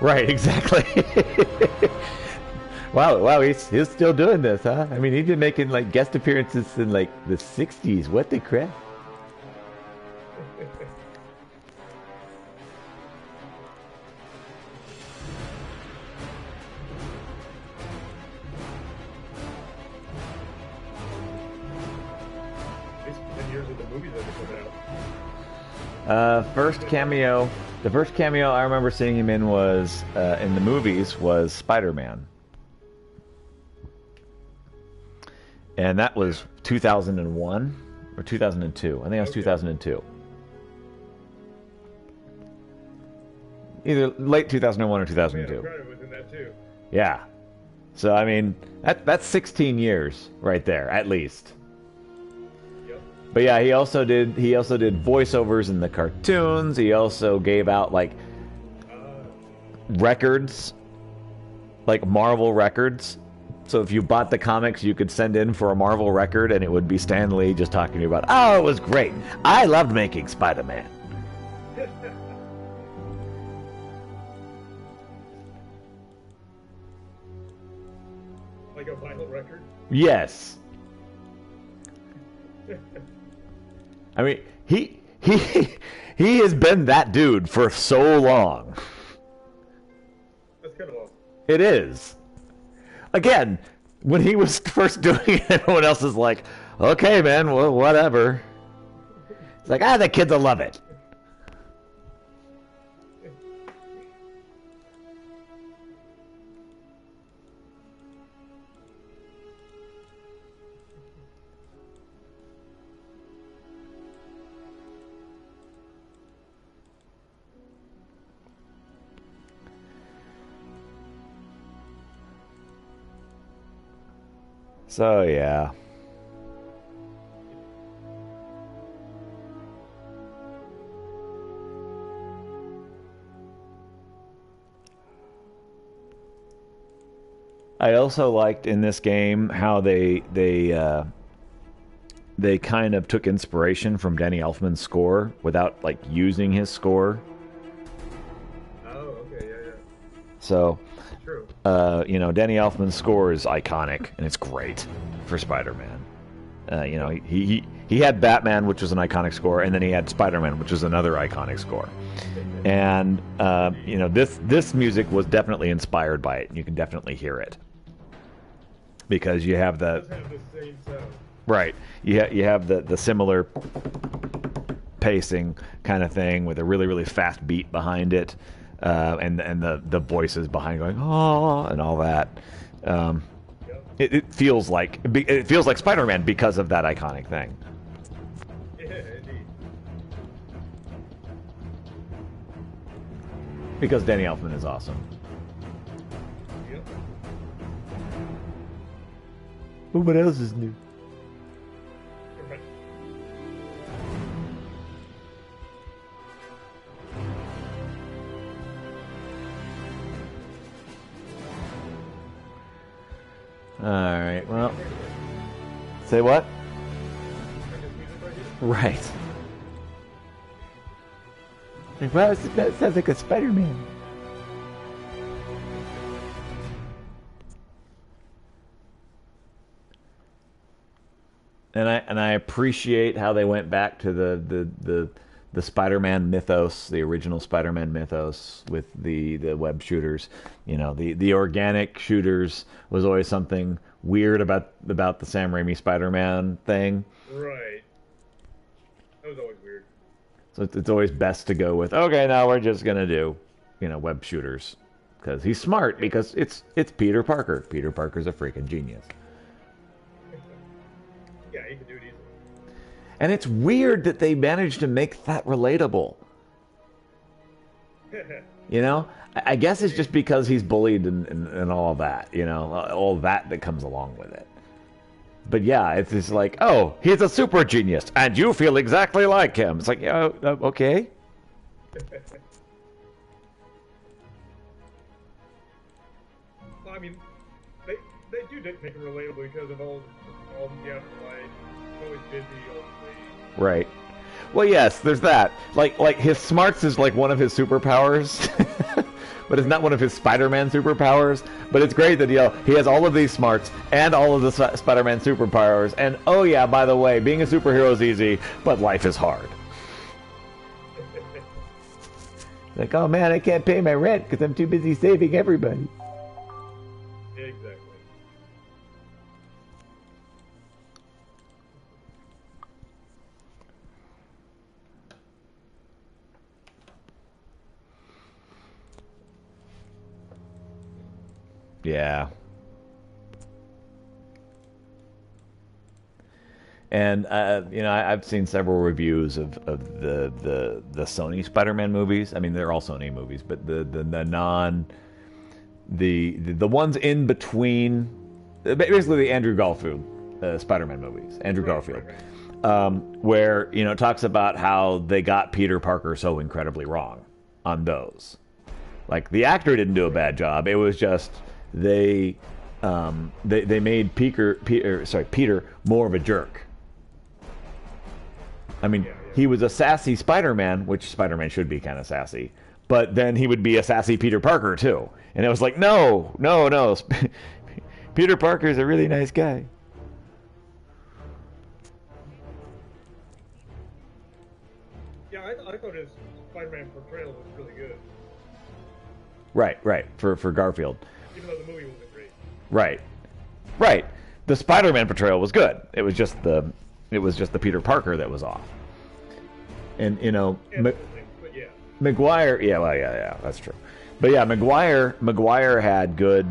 Right, exactly. Wow, he's still doing this, huh? I mean, he's been making, like, guest appearances in, like, the 60s. What the crap? It's 10 years of the movies that are coming out. The first cameo I remember seeing him in was, in the movies, was Spider-Man. And that was 2001 or 2002. I think it was 2002. Either late 2001 or 2002. Yeah, Credit was in that too. Yeah. So, I mean, that's 16 years right there, at least. But yeah, he also did voiceovers in the cartoons. He also gave out, like, records, like Marvel records. So if you bought the comics, you could send in for a Marvel record, and it would be Stan Lee just talking to you about, oh, it was great. I loved making Spider-Man. Like a vinyl record? Yes. I mean, he has been that dude for so long. That's kind of awesome. It is. Again, when he was first doing it, everyone else is like, okay, man, well, whatever. It's like, the kids will love it. So, yeah. I also liked in this game how they kind of took inspiration from Danny Elfman's score without, like, using his score. Oh, okay, yeah. So, True. Danny Elfman's score is iconic, and it's great for Spider-Man. He had Batman, which was an iconic score, and then he had Spider-Man, which was another iconic score. And this music was definitely inspired by it. You can definitely hear it because you have the same sound. right. You have the similar pacing kind of thing with a really, really fast beat behind it. And the voices behind going oh and all that. It feels like Spider-Man because of that iconic thing. Yeah, indeed. Because Danny Elfman is awesome. Yep. But what else is new? Right. All right. Well, say what? Right. Well, that sounds like a Spider-Man. And I appreciate how they went back to the the Spider-Man mythos, the original Spider-Man mythos with the web shooters. You know, the organic shooters was always something weird about the Sam Raimi Spider-Man thing. Right. That was always weird. So it's always best to go with, okay, now we're just gonna do, you know, web shooters because he's smart, because it's Peter Parker. Peter Parker's a freaking genius. Yeah, he can do it easily. And it's weird that they managed to make that relatable. You know, I guess it's just because he's bullied and all that, you know, all that comes along with it. But yeah, it's just like, oh, he's a super genius, and you feel exactly like him. It's like, yeah, okay. Well, I mean, they do make him relatable because of all the afterlife, always busy, always late. Right. Well, yes, there's that. Like his smarts is like one of his superpowers, but it's not one of his Spider-Man superpowers. But it's great that he has all of these smarts and all of the Spider-Man superpowers. And oh yeah, by the way, being a superhero is easy, but life is hard. Like, oh man, I can't pay my rent because I'm too busy saving everybody. Exactly. Yeah. And you know, I've seen several reviews of the Sony Spider-Man movies. I mean, they're all Sony movies, but the ones in between, basically the Andrew Garfield Spider-Man movies. Andrew Garfield, where, you know, it talks about how they got Peter Parker so incredibly wrong on those. Like, the actor didn't do a bad job. It was just they made Peter more of a jerk. I mean, he was a sassy Spider-Man, which Spider-Man should be kind of sassy, but then he would be a sassy Peter Parker too. And it was like, no. Peter Parker's a really nice guy. Yeah, I thought his Spider-Man portrayal was really good. Right, for Garfield. Even though the movie wasn't great. Right. The Spider-Man portrayal was good. It was just the Peter Parker that was off. And, you know, Maguire, yeah, that's true. But yeah, Maguire had good,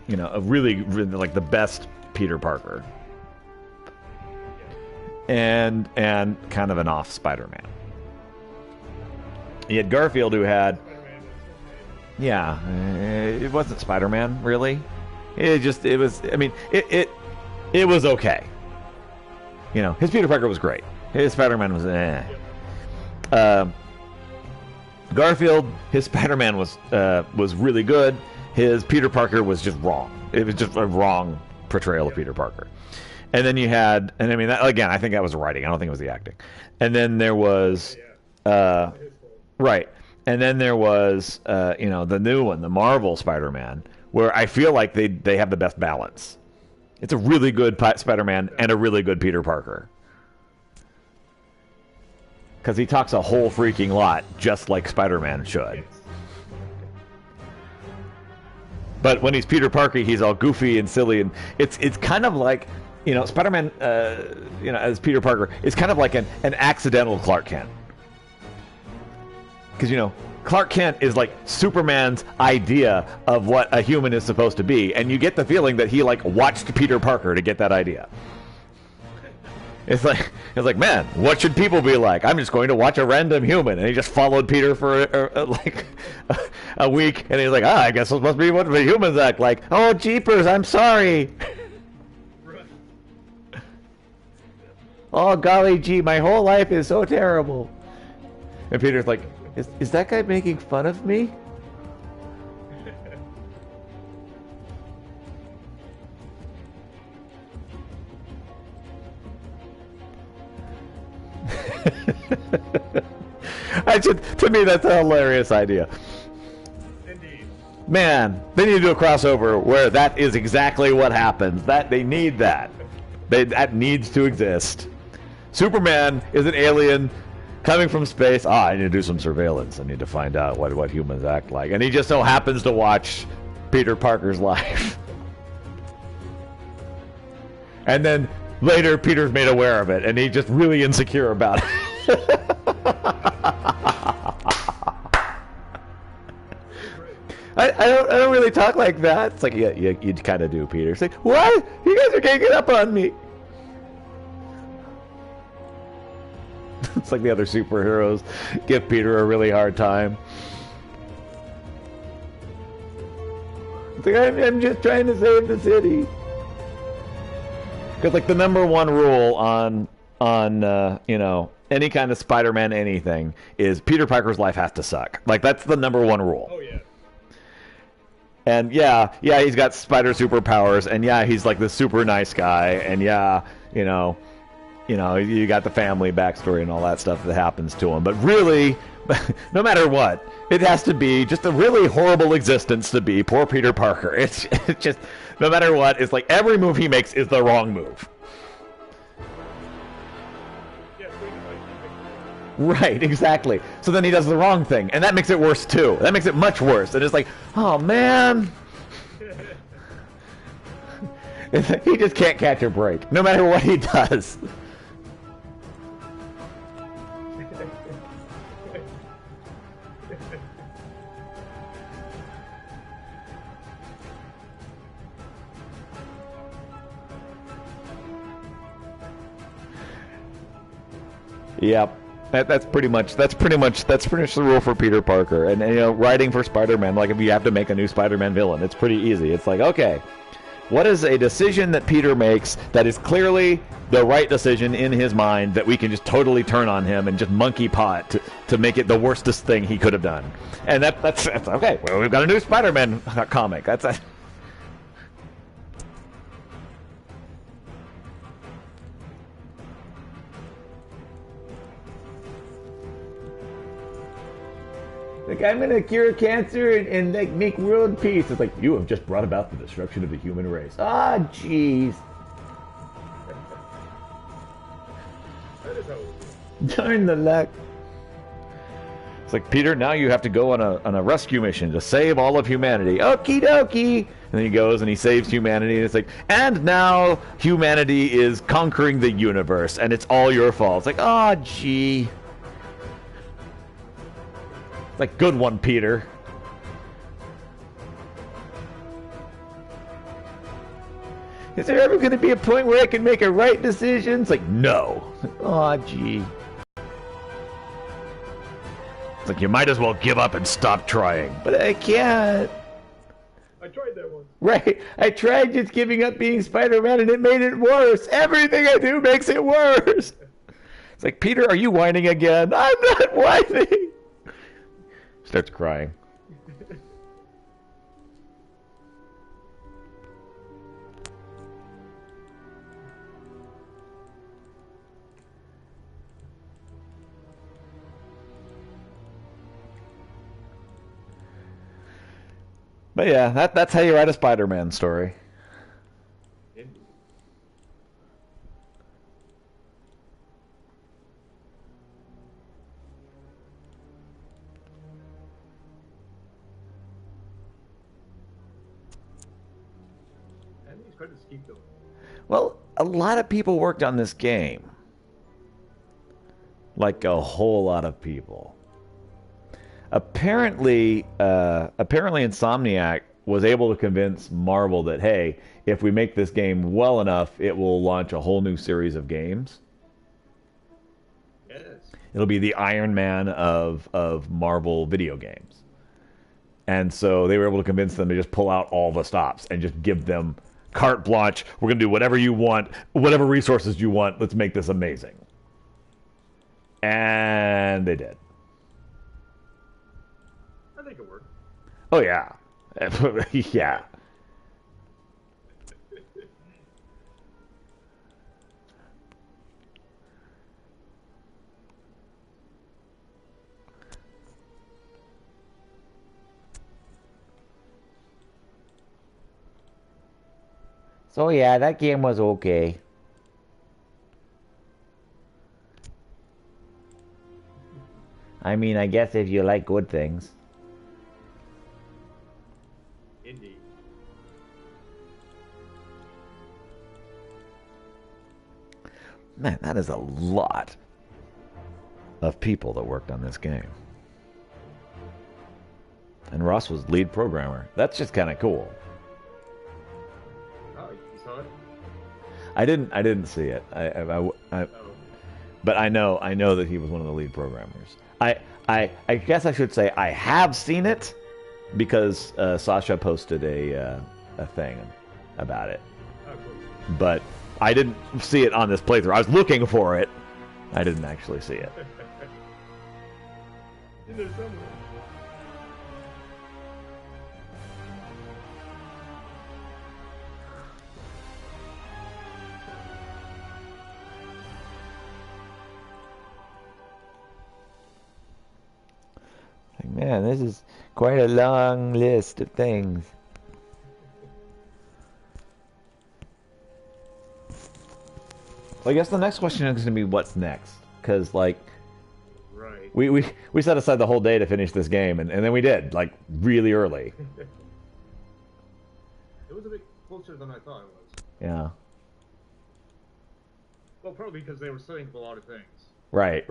you know, a really like the best Peter Parker. And kind of an off Spider-Man. You had Garfield, who had, yeah, it wasn't Spider-Man really. It was okay. You know, his Peter Parker was great. His Spider-Man was Garfield, his Spider-Man was really good. His Peter Parker was just wrong. It was just a wrong portrayal of Peter Parker. And then you had, and I mean, that, again, I think that was the writing. I don't think it was the acting. And then there was, right. And then there was, you know, the new one, the Marvel Spider-Man, where I feel like they have the best balance. It's a really good Spider-Man and a really good Peter Parker. Because he talks a whole freaking lot, just like Spider-Man should. But when he's Peter Parker, he's all goofy and silly, and it's kind of like, you know, Spider-Man, you know, as Peter Parker, is kind of like an accidental Clark Kent. Because, you know, Clark Kent is like Superman's idea of what a human is supposed to be, and you get the feeling that he like watched Peter Parker to get that idea. It's like, man, what should people be like? I'm just going to watch a random human, and he just followed Peter for like a week, and he's like, I guess this must be what the humans act like. Oh, jeepers, I'm sorry. Oh, golly gee, my whole life is so terrible. And Peter's like, is that guy making fun of me? To me, that's a hilarious idea. Indeed. Man, they need to do a crossover where that is exactly what happens. That they need that. That needs to exist. Superman is an alien Coming from space, I need to do some surveillance. I need to find out what humans act like. And he just so happens to watch Peter Parker's life. And then later, Peter's made aware of it, and he's just really insecure about it. I don't really talk like that. It's like, yeah, you kind of do, Peter. It's like, what? You guys are ganging up on me. It's like the other superheroes give Peter a really hard time. It's like, I'm just trying to save the city. Because like the number one rule on you know, any kind of Spider-Man anything is Peter Parker's life has to suck. Like that's the number one rule. Oh yeah. And yeah, he's got spider superpowers, and yeah, he's like this super nice guy, and yeah, you know, you got the family backstory and all that stuff that happens to him. But really, no matter what, it has to be just a really horrible existence to be poor Peter Parker. It's just, no matter what, it's like every move he makes is the wrong move. Right, exactly. So then he does the wrong thing, and that makes it worse too. That makes it much worse. And it's like, oh man, he just can't catch a break, no matter what he does. Yep. That's pretty much the rule for Peter Parker. And you know, writing for Spider-Man, like if you have to make a new Spider-Man villain, it's pretty easy. It's like, okay, what is a decision that Peter makes that is clearly the right decision in his mind that we can just totally turn on him and just monkey pot to make it the worstest thing he could have done? And that's okay. Well, we've got a new Spider-Man comic. That's a like, I'm gonna cure cancer and like make world peace. It's like, you have just brought about the destruction of the human race. Ah, jeez. Darn the luck. It's like, Peter, now you have to go on a rescue mission to save all of humanity. Okie dokie. And then he goes and he saves humanity, and it's like, and now humanity is conquering the universe, and it's all your fault. It's like, ah, gee. Like, good one, Peter. Is there ever going to be a point where I can make a right decision? It's like, no. Aw, gee. It's like, you might as well give up and stop trying. But I can't. I tried that one. Right. I tried just giving up being Spider-Man, and it made it worse. Everything I do makes it worse. It's like, Peter, are you whining again? I'm not whining. Starts crying. But yeah, that's how you write a Spider-Man story. Well, a lot of people worked on this game. Like a whole lot of people. Apparently Insomniac was able to convince Marvel that, hey, if we make this game well enough, it will launch a whole new series of games. Yes. It'll be the Iron Man of Marvel video games. And so they were able to convince them to just pull out all the stops and just give them carte blanche. We're going to do whatever you want, whatever resources you want. Let's make this amazing. And they did. I think it worked. Oh, yeah. Yeah. So yeah, that game was okay. I mean, I guess if you like good things. Indeed. Man, that is a lot of people that worked on this game. And Ross was lead programmer. That's just kind of cool. Oh, you saw it? I didn't see it. But I know that he was one of the lead programmers. I guess I should say I have seen it because Sasha posted a thing about it. Oh, cool. But I didn't see it on this playthrough. I was looking for it. I didn't actually see it. In there somewhere. Like, man, this is quite a long list of things. Well, I guess the next question is going to be what's next, because like, right. we set aside the whole day to finish this game, and then we did, like, really early. It was a bit closer than I thought it was. Yeah. Well, probably because they were setting up a lot of things. Right.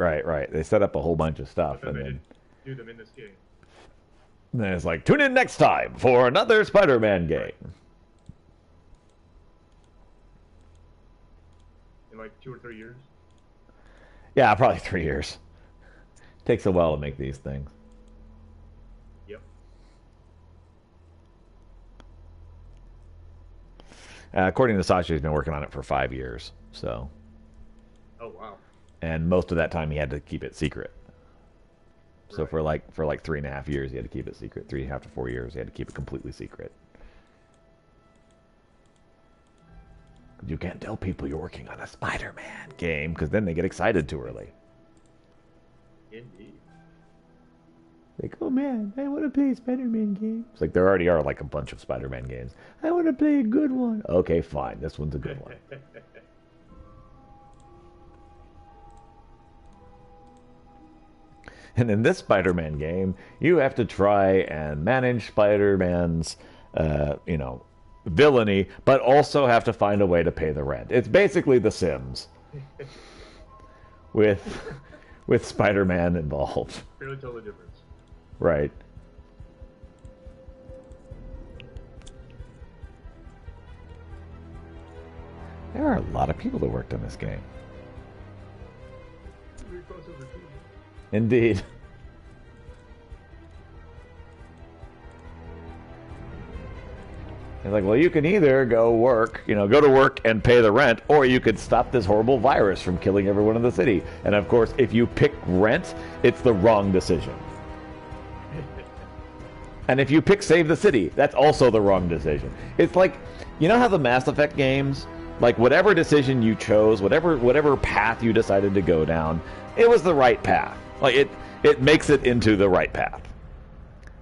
They set up a whole bunch of stuff, But and they then didn't do them in this game. it's like, tune in next time for another Spider-Man game. In like 2 or 3 years. Yeah, probably 3 years. Takes a while to make these things. Yep. According to Sasha, he's been working on it for 5 years. So. Oh wow. And most of that time he had to keep it secret. So for like 3.5 years he had to keep it secret. 3.5 to 4 years he had to keep it completely secret. You can't tell people you're working on a Spider-Man game because then they get excited too early. Indeed. Like, oh man, I want to play a Spider-Man game. It's like there already are like a bunch of Spider-Man games. I want to play a good one. Okay, fine. This one's a good one. And in this Spider-Man game, you have to try and manage Spider-Man's, villainy, but also have to find a way to pay the rent. It's basically The Sims, with Spider-Man involved. Fairly totally different. Right. There are a lot of people that worked on this game. Indeed. It's like, well, you can either go to work and pay the rent, or you could stop this horrible virus from killing everyone in the city. And of course, if you pick rent, it's the wrong decision. And if you pick save the city, that's also the wrong decision. It's like, you know how the Mass Effect games, like whatever decision you chose, whatever path you decided to go down, it was the right path. Like it makes it into the right path.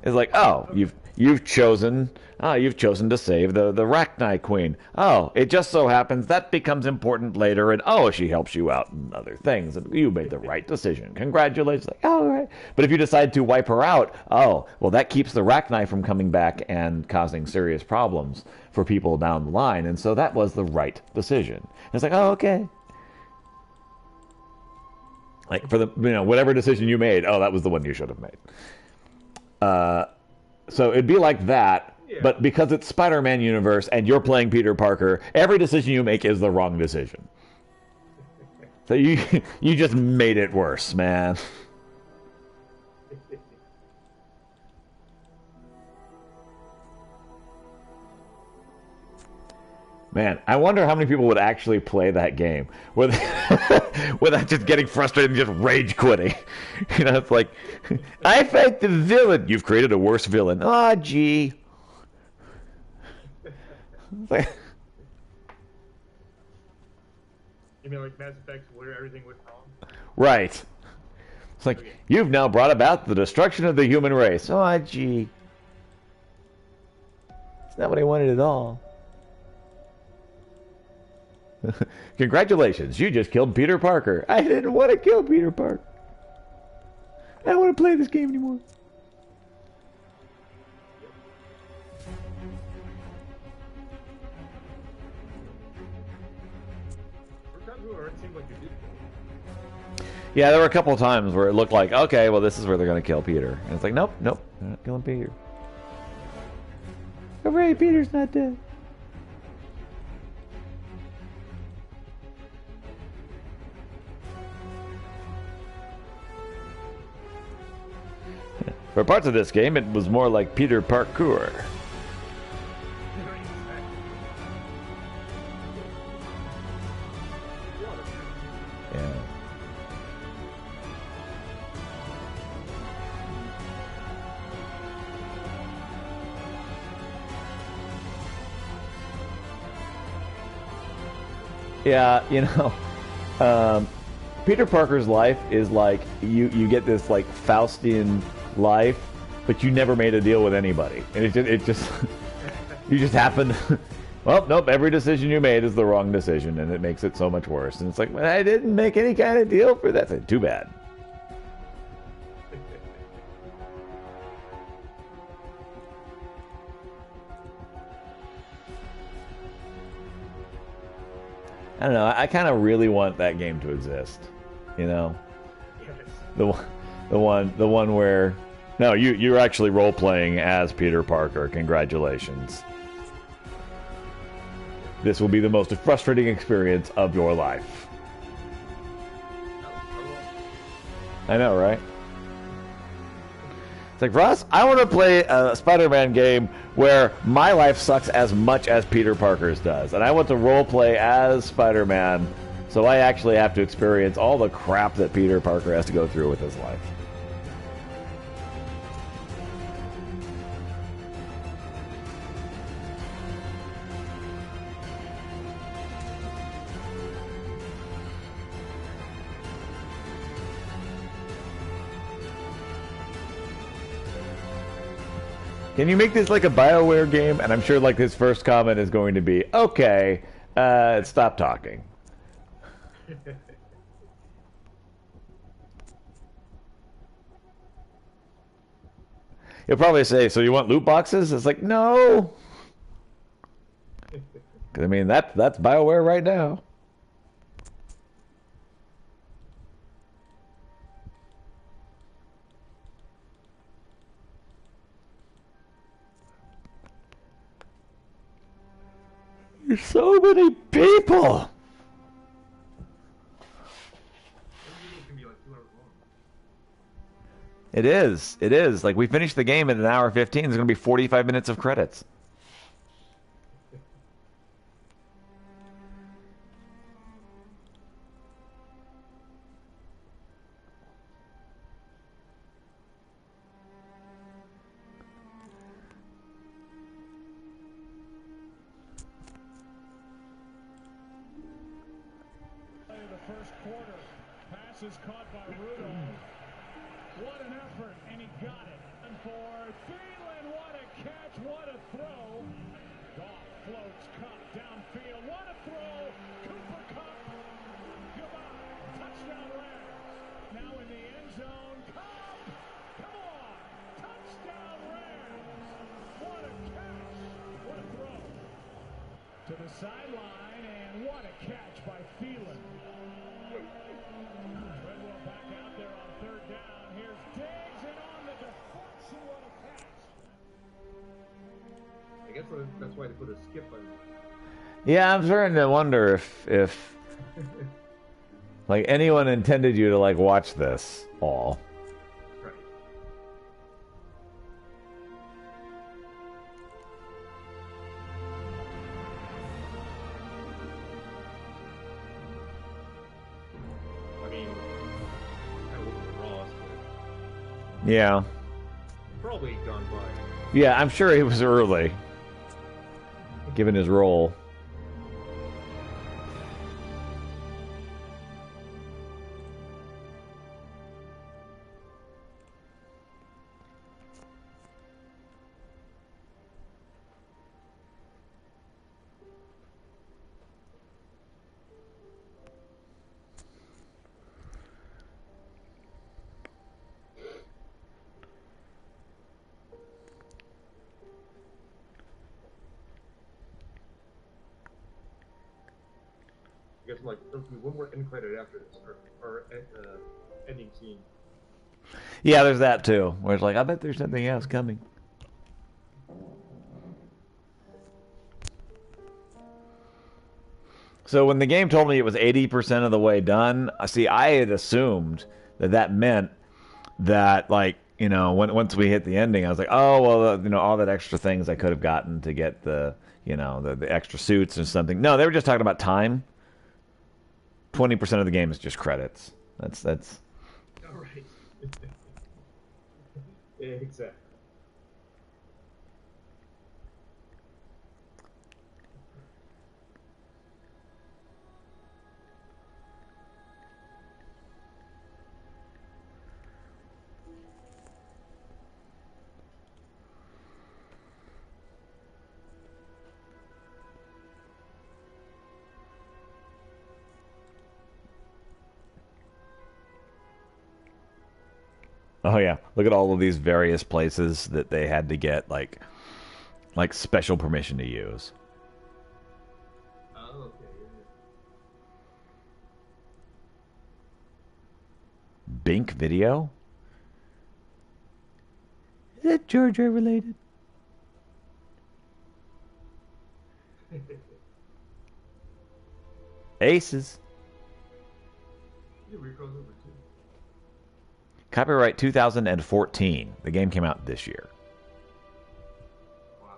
It's like, oh, you've chosen to save the Rachni Queen. Oh, it just so happens that becomes important later, and oh, she helps you out in other things, and you made the right decision. Congratulations. Like, oh, right. But if you decide to wipe her out, oh, well, that keeps the Rachni from coming back and causing serious problems for people down the line, and so that was the right decision. And it's like, oh, okay. Like for the whatever decision you made, oh, that was the one you should have made. So it'd be like that, but because it's Spider-Man universe and you're playing Peter Parker, every decision you make is the wrong decision. So you just made it worse, man. Man, I wonder how many people would actually play that game without just getting frustrated and just rage quitting. It's like, I fight the villain. You've created a worse villain. Oh, gee. You mean like Mass Effect where everything went wrong? Right. It's like, you've now brought about the destruction of the human race. Oh, gee. It's not what I wanted at all. Congratulations, you just killed Peter Parker. I didn't want to kill Peter Parker. I don't want to play this game anymore. Yeah, there were a couple of times where it looked like, okay, well, this is where they're going to kill Peter. And it's like, nope, nope, they're not killing Peter. Hooray, Peter's not dead. For parts of this game, it was more like Peter parkour. Yeah. Yeah, you know, Peter Parker's life is like you get this like Faustian life, but you never made a deal with anybody, and it just you just happen. Well, nope. Every decision you made is the wrong decision, and it makes it so much worse. And it's like, well, I didn't make any kind of deal for that. It's too bad. I don't know. I kind of really want that game to exist. You know, the one where no, you're actually role playing as Peter Parker. Congratulations. This will be the most frustrating experience of your life. I know, right? It's like, Ross, I want to play a Spider-Man game where my life sucks as much as Peter Parker's does. And I want to role play as Spider-Man, so I actually have to experience all the crap that Peter Parker has to go through with his life. Can you make this like a BioWare game? And I'm sure like his first comment is going to be, okay, stop talking. He'll probably say, so you want loot boxes? It's like, no. I mean, that's BioWare right now. There's so many people. It is. It is. Like, we finished the game in an hour 15. There's going to be 45 minutes of credits. Is caught by Rudolph. What an effort, and he got it. And for Thielen, what a catch, what a throw. Goff floats Cup downfield, what a throw. Cooper Cup, goodbye. Touchdown Rams. Now in the end zone, Cup, come on. Touchdown Rams. What a catch, what a throw. To the sideline, and what a catch by Thielen. Back out there on third down. Here's Diggs, and on the deflection, what a catch. I guess that's why they put a skip on. Yeah, I'm starting to wonder if like anyone intended you to like watch this all. Right. Yeah. Probably gone by. Yeah, I'm sure he was early, given his role. I guess I'm like, there'll be one more end credit after this, or ending scene. Yeah, there's that too. Where it's like, I bet there's something else coming. So when the game told me it was 80% of the way done, see, I had assumed that that meant that, like, you know, once we hit the ending, I was like, oh, well, you know, all that extra things I could have gotten to get the, you know, the extra suits or something. No, they were just talking about time. 20% of the game is just credits. That's. All right. Exactly. Oh yeah, look at all of these various places that they had to get like special permission to use. Oh, okay. Bink Video? Is that Georgia related? Aces. Yeah, we cross over too. Copyright 2014. The game came out this year. Wow.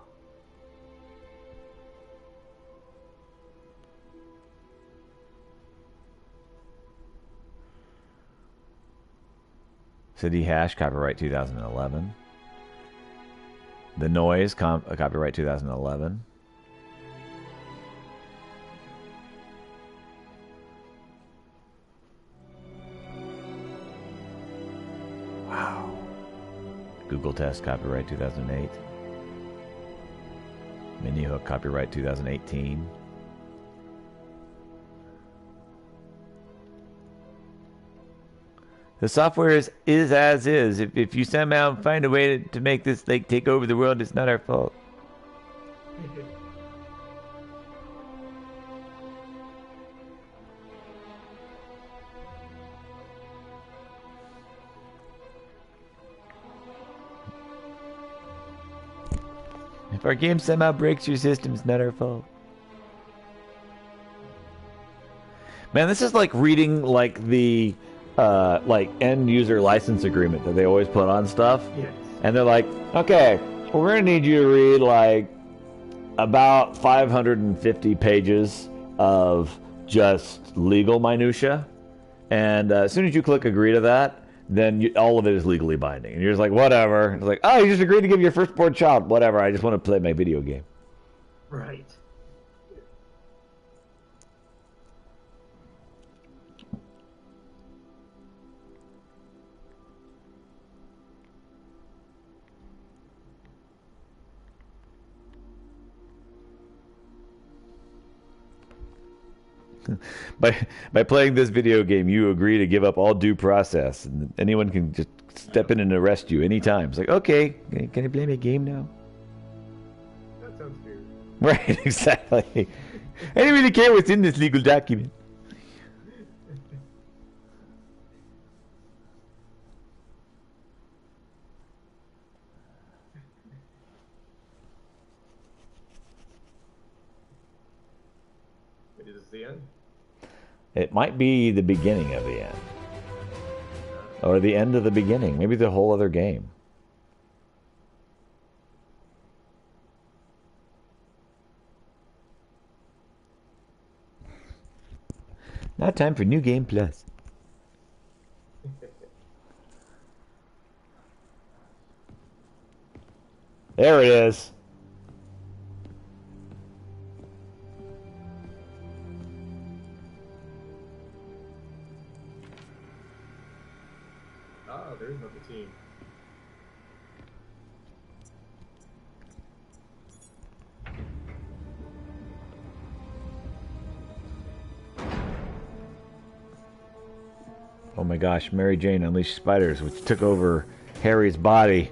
City Hash, copyright 2011. The Noise, copyright 2011. Wow. Google Test, copyright 2008. Mini Hook, copyright 2018. The software is as is. If you somehow find a way to make this like take over the world, it's not our fault. If our game somehow breaks your system, it's not our fault. Man, this is like reading like the like end user license agreement that they always put on stuff. Yes. And they're like, okay, well, we're gonna need you to read like about 550 pages of just legal minutia, and as soon as you click agree to that, then all of it is legally binding. And you're just like, whatever. It's like, oh, you just agreed to give your firstborn child, whatever. I just want to play my video game. Right. By playing this video game, you agree to give up all due process, and anyone can just step in and arrest you anytime. It's like, okay, can I play my game now? That sounds weird. Right, exactly. I don't really care what's in this legal document. Is this the end? It might be the beginning of the end. Or the end of the beginning. Maybe the whole other game. Now time for New Game Plus. There it is. Ah, there's another team. Oh my gosh, Mary Jane unleashed spiders, which took over Harry's body.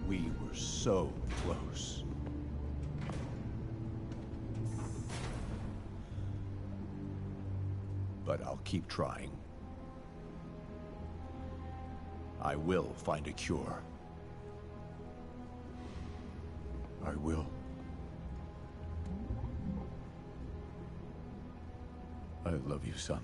We were so close. but I'll keep trying. I will find a cure. I will. I love you, son.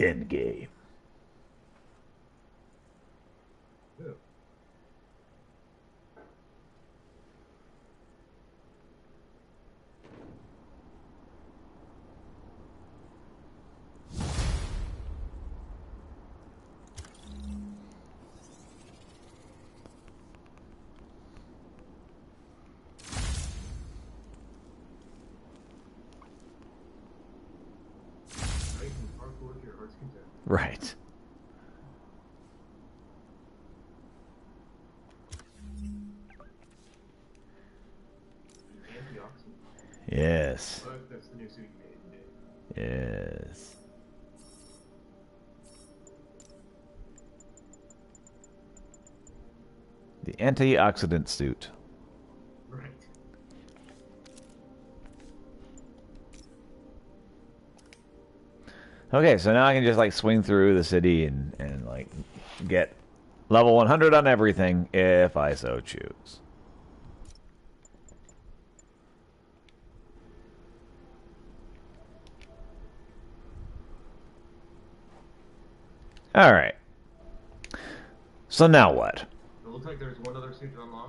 Endgame. Right. Yes. That's the new suit you made. Yes. The antioxidant suit. Right. Okay, so now I can just like swing through the city and like get level 100 on everything if I so choose. All right. So now what? It looks like there's one other suit to unlock.